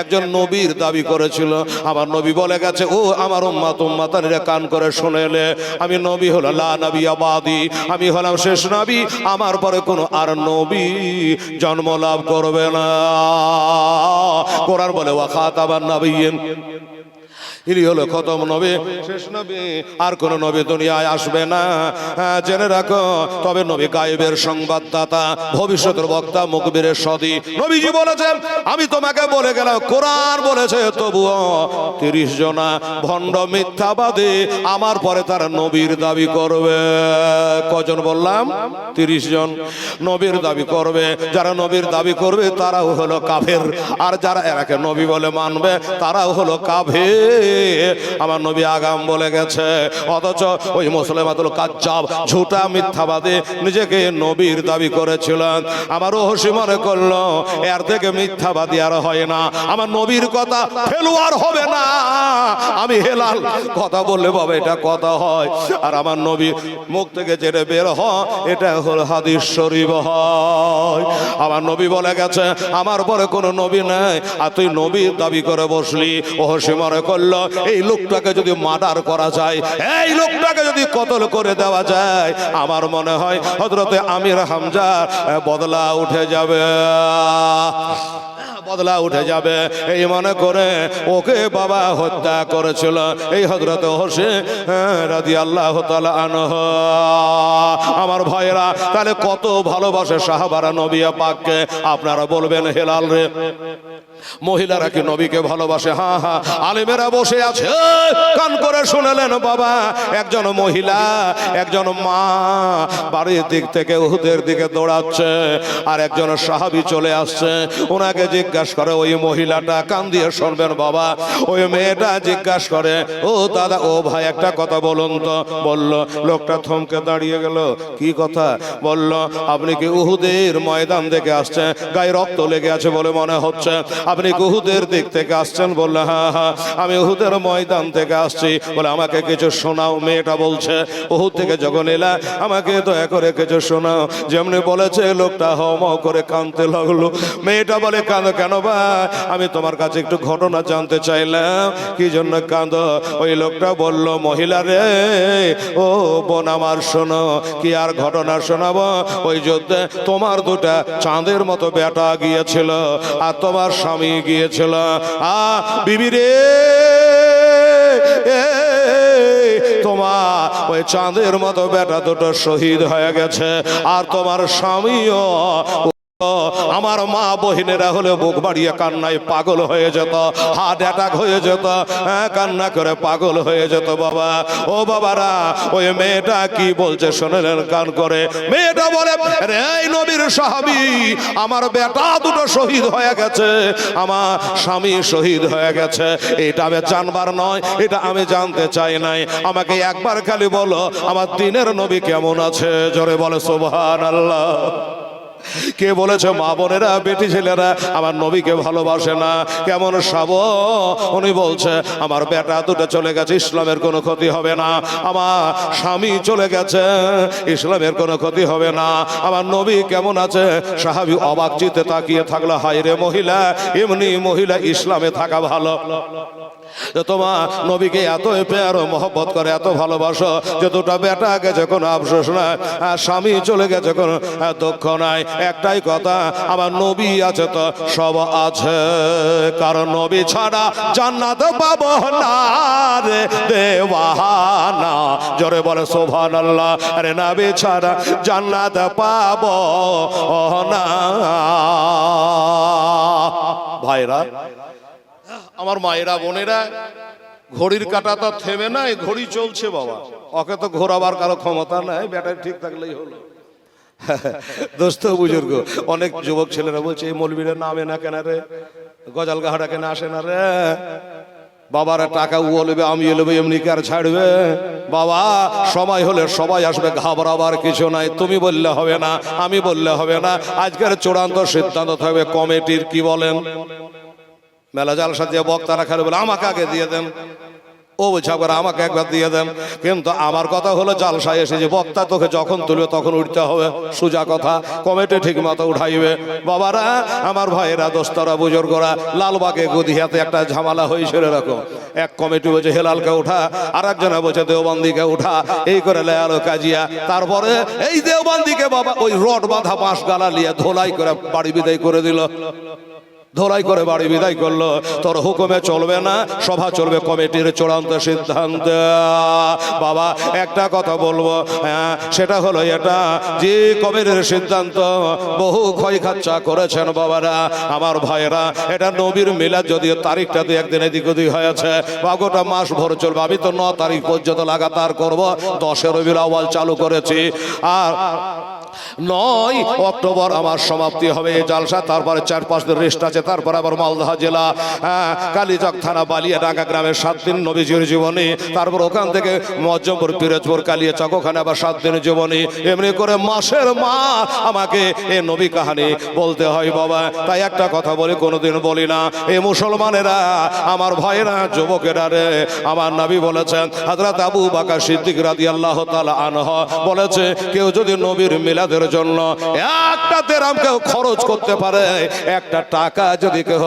একজন নবীর দাবি করেছিল। আমার নবী বলে গেছে, ও আমার উম্মতানিরা কান করে শুনেলে, আমি নবী হলো লা নবী আবাদি, আমি হলাম শেষ নবী, আমার পরে কোনো আর নবী জন্ম লাভ করবে না। কোরআন বলে ওয়া খাতাবান নাবিয়্যিন, ইনি হলো খতম নবী, শেষ নবী, আর কোন নবী দুনিয়ায় আসবে না। জেনে রাখো, তবে নবী গায়েবের সংবাদদাতা, ভবিষ্যতের বক্তা, মুখবিরের সদী। নবীজি বলেছেন, আমি তোমাকে বলে গেলাম, কোরআন বলেছে তবুও 30 জনা ভণ্ড মিথ্যাবাদী আমার পরে তার নবীর দাবি করবে। কজন বললাম? 30 জন নবীর দাবি করবে। যারা নবীর দাবি করবে তারাও হলো কাফের, আর যারা এরাকে নবী বলে মানবে তারাও হলো কাফের। আমার নবী আগাম বলে গেছে। অথচ ওই মুসলিমাতুল কাজ্জাব, ঝুটা মিথ্যাবাদী, নিজেকে নবীর দাবি করেছিলেন। আমার রহস্য মনে করলো এর থেকে মিথ্যাবাদী আর হয় না, আমার নবীর কথা ফেলুয়ার হবে না। আমি হেলাল কথা বললে বাবা এটা কথা হয়, আর আমার নবী মুখ থেকে যেটা বের হয় এটা হল হাদিস শরীফ হয়। আমার নবী বলে গেছে, আমার পরে কোনো নবী নাই, আর তুই নবীর দাবি করে বসলি। রহস্য মনে করলো এই লোকটাকে যদি মার্ডার করা যায়, এই লোকটাকে যদি কতল করে দেওয়া যায়, আমার মনে হয় হযরতে আমির হামজার বদলা উঠে যাবে, বদলা উঠে যাবে। এই মনে করে ওকে বাবা হত্যা করেছিল এই হযরত হোসেন রাদিয়াল্লাহু তাআলা আনহু। আমার ভাইরা, তাহলে কত ভালোবাসে সাহাবারা নবী পাককে। আপনারা বলবেন হেলাল রে, মহিলারা কি নবীকে ভালোবাসে? হ্যাঁ হ্যাঁ, আলেমেরা বসে আছে, কান করে শুনলেন বাবা। একজন মহিলা, একজন মা বাড়ির দিক থেকে উহুদের দিকে দৌড়াচ্ছে, আর একজন সাহাবী চলে আসছে। ওনাকে জিজ্ঞাসা করে ওই মহিলাটা, কান দিয়ে শুনবেন বাবা, ওই মেয়েটা জিজ্ঞাসা করে, ও দাদা, ও ভাই একটা কথা বলুন তো। বলল, লোকটা থমকে দাঁড়িয়ে গেল। কি কথা? বলল, আপনি কি উহুদের ময়দান থেকে আসছেন? গায়ে রক্ত লেগে আছে বলে মনে হচ্ছে, আপনি উহুদের দিক থেকে আসছেন? বললো, হ্যাঁ হ্যাঁ, আমি উহুদের ময়দান থেকে আসছি। বলে, আমাকে কিছু শোনাও। মেয়েটা বলছে, উহুদ থেকে যখন এলা আমাকে দয়া করে কিছু শোনাও। যেমনি বলেছে লোকটা হম করে কাঁদতে লাগলো। মেয়েটা বলে, কাঁদো কেন ভাই? আমি তোমার কাছে একটু ঘটনা জানতে চাইলাম। কি জন্য কাঁদো? ওই লোকটা বলল, মহিলা রে, ও বোন আমার শোনো। কি আর ঘটনা শোনাবো? ওই যুদ্ধে তোমার দুটা চাঁদের মতো বেটা গিয়েছিল, আর তোমার স্বামী গিয়েছিল। বিবি রে, তোমার ওই চাঁদের মতো বেটা দুটো শহীদ হয়ে গেছে, আর তোমার স্বামীও। আমার মা বহিনেরা হলে বুক বাড়িয়ে কান্নায় পাগল হয়ে যেত, হার্ট অ্যাটাক হয়ে যেত, কান্না করে পাগল হয়ে যেত বাবা। ও বাবারা, ওই মেয়েটা কি বলছে শোনেন কান করে। মেয়েটা বলে, রে নবীর সাহাবী, আমার বেটা দুটো শহীদ হয়ে গেছে, আমার স্বামী শহীদ হয়ে গেছে। এটা আমি জানবার নয়, এটা আমি জানতে চাই নাই। আমাকে একবার খালি বলো আমার দিনের নবী কেমন আছে। জোরে বলে সুবহানাল্লাহ। কে বলেছে মা বোনেরা বেটি ছেলেরা আমার নবীকে ভালোবাসে না? কেমন সাব? উনি বলছে আমার বেটা দুটো চলে গেছে, ইসলামের কোনো ক্ষতি হবে না। আমার স্বামী চলে গেছে, ইসলামের কোনো ক্ষতি হবে না। আমার নবী কেমন আছে? সাহাবী অবাক চিত্তে তাকিয়ে থাকলো, হায় রে মহিলা, এমনি মহিলা ইসলামে থাকা ভালো। তোমার নবীকে এত প্যার ও মহব্বত করে, এত ভালোবাসো যে দুটা বেটা গেছে কোনো আফসোস নাই, আর স্বামী চলে গেছে কোনো দুঃখ নাই। একটাই কথা, আমার নবী আছে তো সব আছে, কারণ নবী ছাড়া জান্নাত পাবো না রে দেওয়ানা। জোরে বলে সুবহানাল্লাহ। আরে নবী ছাড়া জান্নাত পাবো না। ভাইরা আমার, মায়েরা বোনেরা, ঘড়ির কাঁটা তো থেমে নাই, ঘড়ি চলছে বাবা। ওকে তো ঘোরাবার কারো ক্ষমতা নাই, ব্যাটারি ঠিক থাকলেই হলো। দোস্ত বুজুর্গ, অনেক যুবক ছেলেরা বলছে এই মৌলবীরা নামে না কেন রে, গজাল গাহাটা কেন আসে না রে? বাবারা টাকা ও নেবে, আমি নেবে, এমনি কি আর ছাড়বে? বাবা সময় হলে সবাই আসবে, ঘাবড়াবার কিছু নাই। তুমি বললে হবে না, আমি বললে হবে না। আজকের চূড়ান্ত সিদ্ধান্ত থাকবে কমিটির। কি বলেন? মেলা জালসা দিয়ে বক্তারা খালি বলে আমাকে আগে দিয়ে দেন, ও বলছে আমাকে একবার দিয়ে দেন। কিন্তু আমার কথা হলো জালসায় এসে যে বক্তা তোকে যখন তুলবে তখন উঠতে হবে, সোজা কথা। কমিটি ঠিক মতো উঠাইবে। বাবারা আমার ভাইয়েরা, দোস্তরা, বুজুর্গরা, লালবাগে গদিহাতে একটা ঝামেলা হয়েছিল এরকম। এক কমিটি বলছে হেলালকে উঠা, আর একজনে বলছে দেওবন্দিকে উঠা, এই করে লেয়ালো কাজিয়া। তারপরে এই দেওবন্দিকে বাবা ওই রড বাঁধা বাঁশ গালা নিয়ে ধোলাই করে বাড়ি বিদায় করে দিল, ধোলাই করে বাড়ি বিদায় করলো। তোর হুকুমে চলবে না, সভা চলবে কমিটির চূড়ান্ত সিদ্ধান্ত। বাবা একটা কথা বলবো, সেটা হলো এটা যে কমিটির সিদ্ধান্ত বহু ক্ষয় খরচা করেছেন বাবারা, আমার ভাইয়েরা। এটা নবীর মিলাদ, যদিও তারিখটা দু একদিন এদিক ওদিক হয়েছে, বা গোটা মাস ভর চলবে। আমি তো 9 তারিখ পর্যন্ত লাগাতার করব, 10 রবিউল আউয়াল চালু করেছি, আর 9 অক্টোবর আমার সমাপ্তি হবে এই জালসা। তারপরে 4-5 দিন রেস্ট আছে। তারপর আবার মালদহ জেলা কালীচক থানা বালিয়াডাঙ্গা গ্রামের 7 দিন নবীজির জীবনী। তারপর ওখান থেকে মজ্জমপুর, পিরোজপুর, কালিয়াচক, ওখানে আবার 7 দিন জীবনী। এমনি করে মাসের মাস আমাকে এই নবী কাহানি বলতে হয় বাবা। তাই একটা কথা বলি, কোনোদিন বলি না। এই মুসলমানেরা, আমার ভাইয়েরা, যুবকেরা রে, আমার নবী বলেছেন, হযরত আবু বকর সিদ্দিক রাদিয়াল্লাহু তাআলা আনহু বলেছে, কেউ যদি নবীর মিলাদের জন্য একটা দিরহাম কেউ খরচ করতে পারে, একটা টাকা যদি কেউ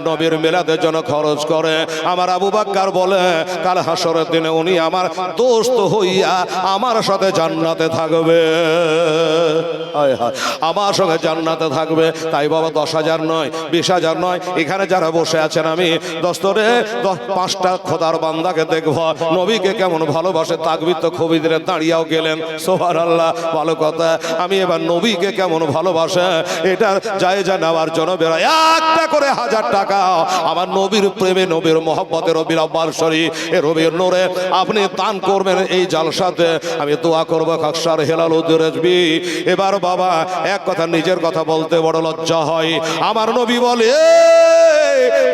নবীর মিলাদের জন্য খরচ করে, আমার আবু বকর বলে কাল হাসরের দিনে উনি আমার দোস্ত হইয়া আমার সাথে জান্নাতে থাকবে, আমার সঙ্গে জান্নাতে থাকবে। তাই বাবা 10,000 নয়, 20,000 নয়, এখানে যারা বসে আছেন আমি দোস্তরে 5টা খোদার বান্দাকে দেখবো নবীকে কেমন ভালোবাসে। তাকবীর তো খুবই দিলে দাঁড়িয়েও গেলেন, সুবহানাল্লাহ, ভালো কথা। আমি এবার নবীকে কেমন ভালোবাসে এটা জায়েজা নেওয়ার জন্য বেরোয়। একটা করে 1000 টাকা আমার নবীর প্রেমে, নবীর মহব্বতে, রবির আব্বার শরীফ এ রবির নূরে আপনি দান করবেন এই জালসাতে। আমি দোয়া করবো খাকসার হেলাল উদ্দুরজবি। এবার বাবা এক কথা, নিজের কথা বলতে বড় লজ্জা হয়। আমার নবী বলে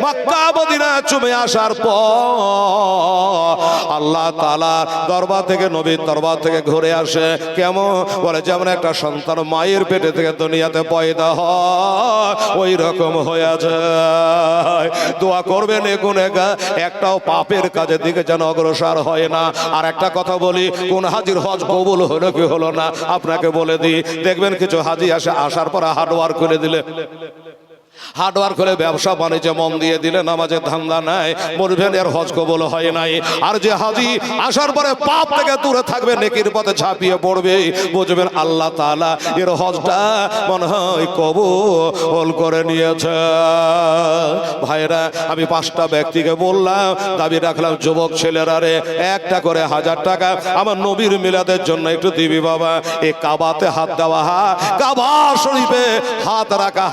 মক্কা মদিনা চুমে আসার পর আল্লাহ তাআলা দরবার থেকে, নবীর দরবার থেকে ঘুরে আসে। কেমন বলে, যেমন একটা সন্তান মায়ের পেটে থেকে দুনিয়াতে পয়দা হয় ওই রকম হয়ে যায়। দোয়া করবেন গুনেগার একটাও পাপের কাজের দিকে যেন অগ্রসর হয় না। আর একটা কথা বলি, কোন হাজির হজ কবুল হলো কি হলো না আপনাকে বলে দিই। দেখবেন কিছু হাজি আসার পর হার্ডওয়ার্ক করে দিলে, হার্ডওয়ার্ক করে ব্যবসা বাণিজ্যে মন দিয়ে দিলে, নামাজের ধান্দা নাই, বলবেন এর হজ কবুল হয় নাই। আর যে হাজি আসার পরে পাপ থেকে দূরে থাকবে, নেকির পথে ঝাঁপিয়ে পড়বে, বুঝবেন আল্লাহ তাআলা এর হজটা মনে হয় কবুল করে নিয়েছে। ভাইরা আমি 5টা ব্যক্তিকে বললাম, দাবি রাখলাম যুবক ছেলেরা রে, একটা করে 1000 টাকা আমার নবীর মিলাদের জন্য একটু দিবি বাবা। এই কাবাতে হাত দেওয়া, কাবা শরীফে হাত রাখা,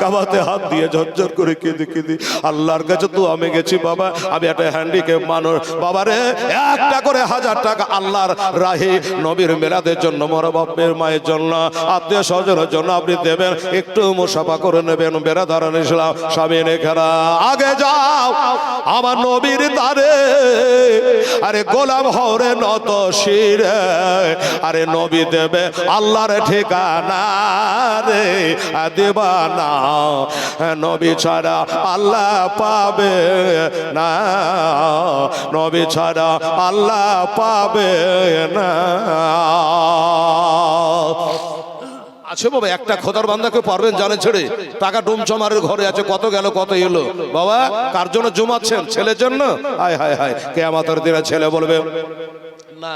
কাবাতে হাত দিয়ে ঝরঝর করে কেঁদে কেঁদে আল্লাহর কাছে তো আমি গেছি বাবা, আমি একটা হ্যান্ডিক্যাপ মানুষ বাবা রে, একটা করে 1000 টাকা আল্লাহর রাহে নবীর মিলাদের জন্য, মর বাপের মায়ের জন্য, আত্মীয় স্বজনের জন্য আপনি দেবেন, একটু মুসাফা করে নেবেন। বেরাদারান ইসলাম স্বামী নেখারা আগে যাও আমার নবীর দ্বারে, আরে গোলাম হরে নত শিরে, আরে নবী দেবে আল্লাহর ঠিকানা রে দেবানা, নবী ছাড়া আল্লাহ পাবে না, নবী ছাড়া আল্লাহ পাবে না। আছে বাবা একটা খোদার বান্দাকে পারবেন জানে ছেড়ে, টাকা ডুম চমারের ঘরে আছে, কত গেল কত এলো বাবা, কার জন্য জমাচ্ছেন? ছেলের জন্য? হায় হায় হায়, কিয়ামতের দিনে ছেলে বলবে না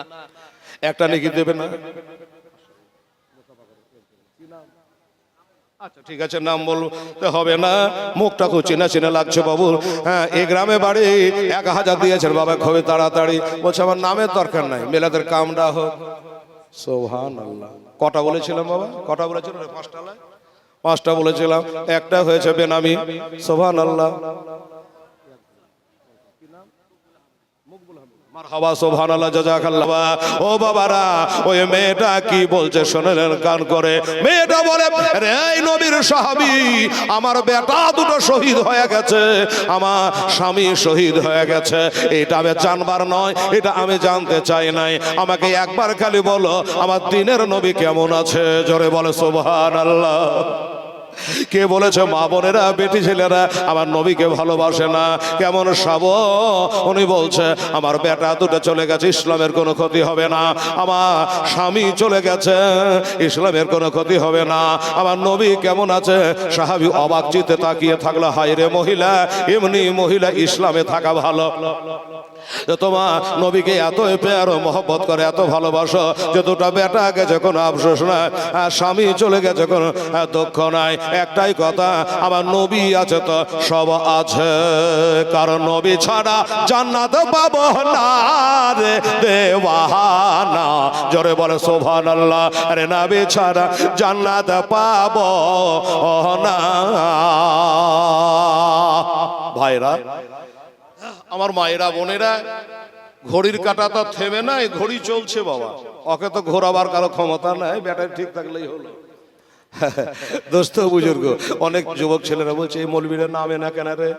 একটা নেকি দেবে না। আচ্ছা ঠিক আছে, নাম বলতে হবে না, মুখটা খুব চেনা চেনা লাগছে বাবু। হ্যাঁ, এই গ্রামে বাড়ি 1000 দিয়েছেন বাবা, খুবই তাড়াতাড়ি। বলছে আমার নামের দরকার নাই, মেলাদের কামটা হোক। সুবহানাল্লাহ। কটা বলেছিলাম বাবা? কটা বলেছিলাম? 5টা বলেছিলাম, একটা হয়েছে বেনামি। সুবহানাল্লাহ। মারহাবা, সুবহানাল্লাহ, জাযাকাল্লাহ। ও বাবারা, ওই মেয়েটা কি বলছে শুনলেন কান করে? মেয়েটা বলে, রে এই নবীর সাহাবী, আমার বেটা দুটো শহীদ হয়ে গেছে, আমার স্বামী শহীদ হয়ে গেছে, এটা আমি জানবার নয়, এটা আমি জানতে চাই নাই, আমাকে একবার খালি বলো আমার দিনের নবী কেমন আছে। জোরে বলে সুবহানাল্লাহ। কে বলেছে মা বোনেরা, বেটি ছেলেরা আমার নবীকে ভালোবাসে না? কেমন সাব? উনি বলছে আমার বেটা দুটো চলে গেছে, ইসলামের কোনো ক্ষতি হবে না, আমার স্বামী চলে গেছে, ইসলামের কোনো ক্ষতি হবে না, আমার নবী কেমন আছে? সাহাবী অবাক চিত্তে তাকিয়ে থাকলো, হায় রে মহিলা, এমনি মহিলা ইসলামে থাকা ভালো। তোমার নবীকে এত প্যার ও মহব্বত করে, এত ভালোবাসো যে দুটা বেটা গেছে কোনো আফসোস নাই, আর স্বামী চলে গেছে কোনো দুঃখ নাই। একটাই কথা, আমার নবী আছে তো সব আছে, কারণ নবী ছাড়া জান্নাত পাবো না রে দেওয়ানা। জোরে বলে সুবহানাল্লাহ। আরে নবী ছাড়া জান্নাত পাবো না। ভাইরা আমার, মায়েরা বোনেরা, ঘড়ির কাঁটা তো থেমে নাই, ঘড়ি চলছে বাবা, ওকে তো ঘোরাবার কারো ক্ষমতা নাই, ব্যাটারি ঠিক থাকলেই হলো। দোস্ত বুজুর্গ, অনেক যুবক ছেলেরা বলছে এই মৌলবীরা নামে না কেন রে,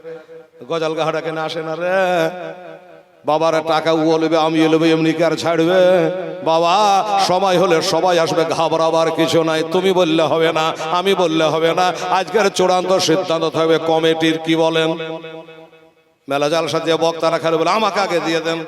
গজাল গাহাটা কেন আসে না রে, বাবারা টাকা ও নেবে আমি নেবে, এমনি কি আর ছাড়বে? বাবা সময় হলে সবাই আসবে, ঘাবড়াবার কিছু নাই। তুমি বললে হবে না, আমি বললে হবে না, আজকের চূড়ান্ত সিদ্ধান্ত থাকবে কমিটির। কি বলেন? মেলা জালসা দিয়ে বক্তারা খালি বলে আমাকে আগে দিয়ে দেন,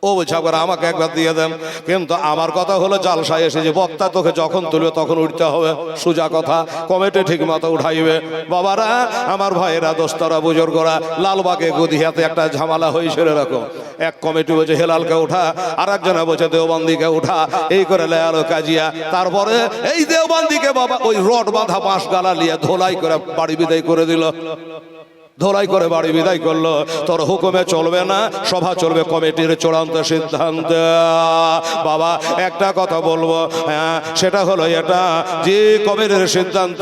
ও বলছে আমাকে একবার দিয়ে দেন। কিন্তু আমার কথা হলো জালসায় এসে যে বক্তা তোকে যখন তুলবে তখন উঠতে হবে, সোজা কথা। কমিটি ঠিক মতো উঠাইবে। বাবারা আমার ভাইয়েরা, দোস্তরা, বুজুর্গরা, লালবাগে গদিহাতে একটা ঝামেলা হয়েছিল এরকম। এক কমিটি বলছে হেলালকে উঠা, আর একজনে বলছে দেওবন্দিকে উঠা, এই করে লেয়ালো কাজিয়া। তারপরে এই দেওবন্দিকে বাবা ওই রড বাঁধা বাঁশ গালা নিয়ে ধোলাই করে বাড়ি বিদায় করে দিল, ধোলাই করে বাড়ি বিদায় করলো। তোর হুকুমে চলবে না, সভা চলবে কমিটির চূড়ান্ত সিদ্ধান্ত। বাবা একটা কথা বলবো, হ্যাঁ সেটা হলো এটা যে কমিটির সিদ্ধান্ত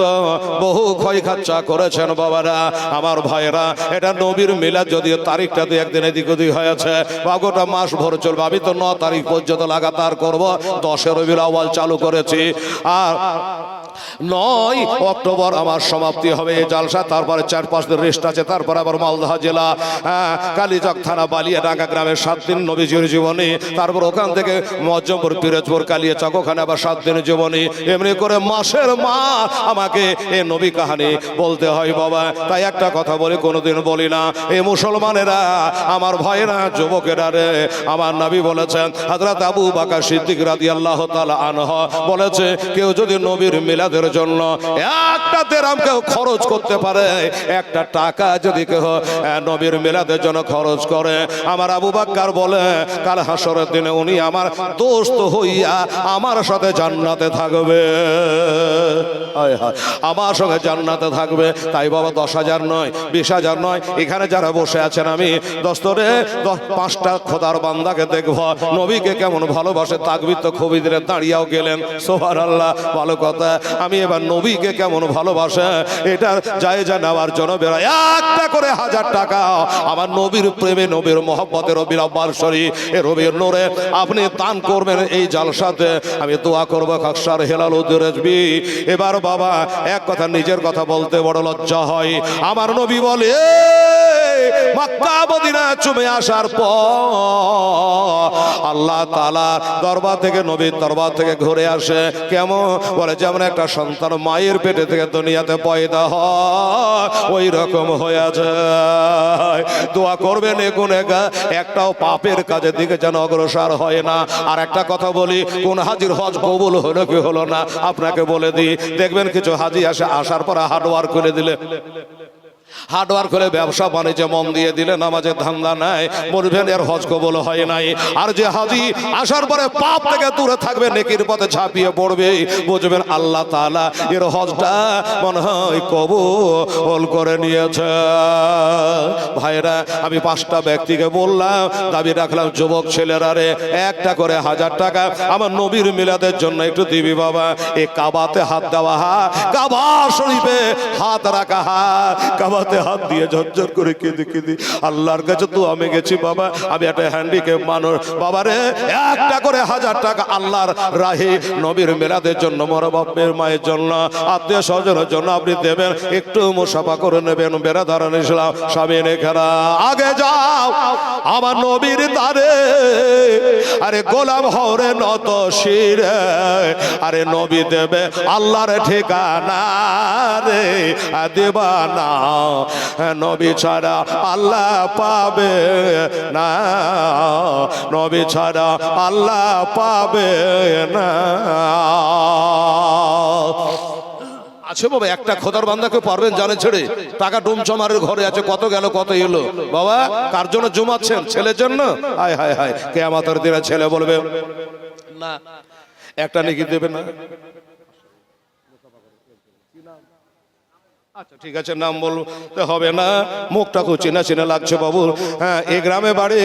বহু ক্ষয় খরচা করেছেন বাবারা আমার ভাইয়েরা। এটা নবীর মিলাদ, যদিও তারিখটা তো একদিন এদিক ওদিক হয়েছে, বা গোটা মাস ভর চলবে। আমি তো 9 তারিখ পর্যন্ত লাগাতার করব, 10 রবিউল আউয়াল চালু করেছি, আর 9 অক্টোবর আমার সমাপ্তি হবে এই জালসা। তারপরে 4-5 দিন রেস্ট আছে, তারপর আবার মালদা জেলা কালীচক থানা বালিয়াডাঙ্গা গ্রামে 7 দিন নবীজির জীবনী, তারপর ওখান থেকে মজ্জমপুর, পিরোজপুর, কালিয়াচক, ওখানে আবার 7 দিন জীবনী। এমনি করে মাসের মাস আমাকে এই নবী কাহানি বলতে হয় বাবা। তাই একটা কথা বলি, কোনোদিন বলি না, এই মুসলমানেরা, আমার ভাইয়েরা, যুবকেরা রে, আমার নবী বলেছেন, হযরত আবু বকর সিদ্দিক রাদিয়াল্লাহু তাআলা আনহু বলেছে, কেউ যদি নবীর মিলাদের জন্য একটা দিরহাম কেউ খরচ করতে পারে, একটা টাকা যদি কেউ নবীর মিলাদের জন্য খরচ করে, আমার আবু বকর বলে কাল হাসরের দিনে উনি আমার দোস্ত হইয়া আমার সাথে জান্নাতে থাকবে, আমার সঙ্গে জান্নাতে থাকবে। তাই বাবা 10,000 নয়, 20,000 নয়, এখানে যারা বসে আছেন আমি দোস্তরে 5টা খোদার বান্দাকে দেখব নবীকে কেমন ভালোবাসে। তাকবীর তো খুবই দিলে দাঁড়িয়েও গেলেন, সুবহানাল্লাহ, ভালো কথা। আমি এবার নবীকে কেমন ভালোবাসে এটা জায়েজা নেওয়ার জন্য বেরোয়। একটা করে 1000 টাকা আমার নবীর প্রেমে, নবীর মহব্বতে, রবির আব্বার শরীফ এ রবির নূরে আপনি দান করবেন এই জালসাতে। আমি দোয়া করবো খাকসার হেলাল উদ্দুরেজবি। এবার বাবা এক কথা, নিজের কথা বলতে বড় লজ্জা হয়। আমার নবী বলে মক্কা মদিনা চুমে আসার পর আল্লাহ তাআলা দরবার থেকে, নবীর দরবার থেকে ঘুরে আসে কেমন বলে, যেমন একটা সন্তান মায়ের পেটে থেকে দুনিয়াতে পয়দা হয় ওই রকম হয়ে যায়। দোয়া করবেন গুনেগার একটাও পাপের কাজের দিকে যেন অগ্রসর হয় না। আর একটা কথা বলি, কোন হাজির হজ কবুল হলো কি হলো না আপনাকে বলে দিই। দেখবেন কিছু হাজি আসার পরে হার্ডওয়ার্ক করে দিলে, হার্ডওয়ার্ক করে ব্যবসা বাণিজ্যে মন দিয়ে দিলে, নামাজের ধান্দা নাই, বলবেন এর হজ কবুল হয় নাই। আর যে হাজি আসার পরে পাপ থেকে দূরে থাকবে, নেকির পথে ঝাঁপিয়ে পড়বে, বুঝবেন আল্লাহ তাআলা এর হজটা মনে হয় কবুল করে নিয়েছে। ভাইরা, আমি 5টা ব্যক্তিকে বললাম, দাবি রাখলাম যুবক ছেলেরা রে একটা করে 1000 টাকা আমার নবীর মিলাদের জন্য একটু দিবি বাবা। এই কাবাতে হাত দেওয়া, কাবা শরীফে হাত রাখা, কাবাতে হাত দিয়ে ঝরঝর করে কেঁদে কেঁদে আল্লাহর কাছে তো আমি গেছি বাবা, আমি একটা হ্যান্ডিক্যাপ মানুষ বাবা রে, একটা করে 1000 টাকা আল্লাহর রাহে নবীর মিলাদের জন্য, মর বাপের মায়ের জন্য, আত্মীয় স্বজনের জন্য আপনি দেবেন, একটু মুসাফা করে নেবেন। বেরাদারান ইসলাম সামিনে খেরা আগে যাও আমার নবীর দ্বারে, আরে গোলাম হরে নত শিরে, আরে নবী দেবে আল্লাহর ঠিকানা রে দেবানা, নবী ছাড়া আল্লাহ পাবে না, নবী ছাড়া আল্লাহ পাবে না। আছে বাবা, একটা খোদার বান্দাকে পারবেন জানে ছেড়ে, টাকা ডুমচমারের ঘরে আছে, কত গেল কত এলো বাবা, কার জন্য জমাচ্ছেন? ছেলের জন্য? হায় হায় হায়, কিয়ামতের দিনে ছেলে বলবে না একটা নেকি দেবে না। আচ্ছা ঠিক আছে, নাম বলতে হবে না, মুখটা খুব চেনা চেনা লাগছে বাবু। হ্যাঁ, এই গ্রামে বাড়ি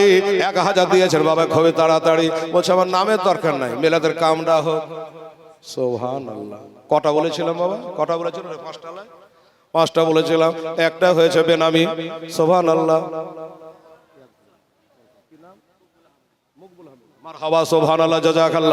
1000 দিয়েছেন বাবা, খুবই তাড়াতাড়ি। বলছে আমার নামের দরকার নাই, মেলাদের কামটা হোক। সুবহানাল্লাহ। কটা বলেছিলাম বাবা? কটা বলেছিলাম? 5টা বলেছিলাম, একটা হয়েছে বেনামি। সুবহানাল্লাহ। মারহাবা, সুবহানাল্লাহ, জাযাকাল্লাহ।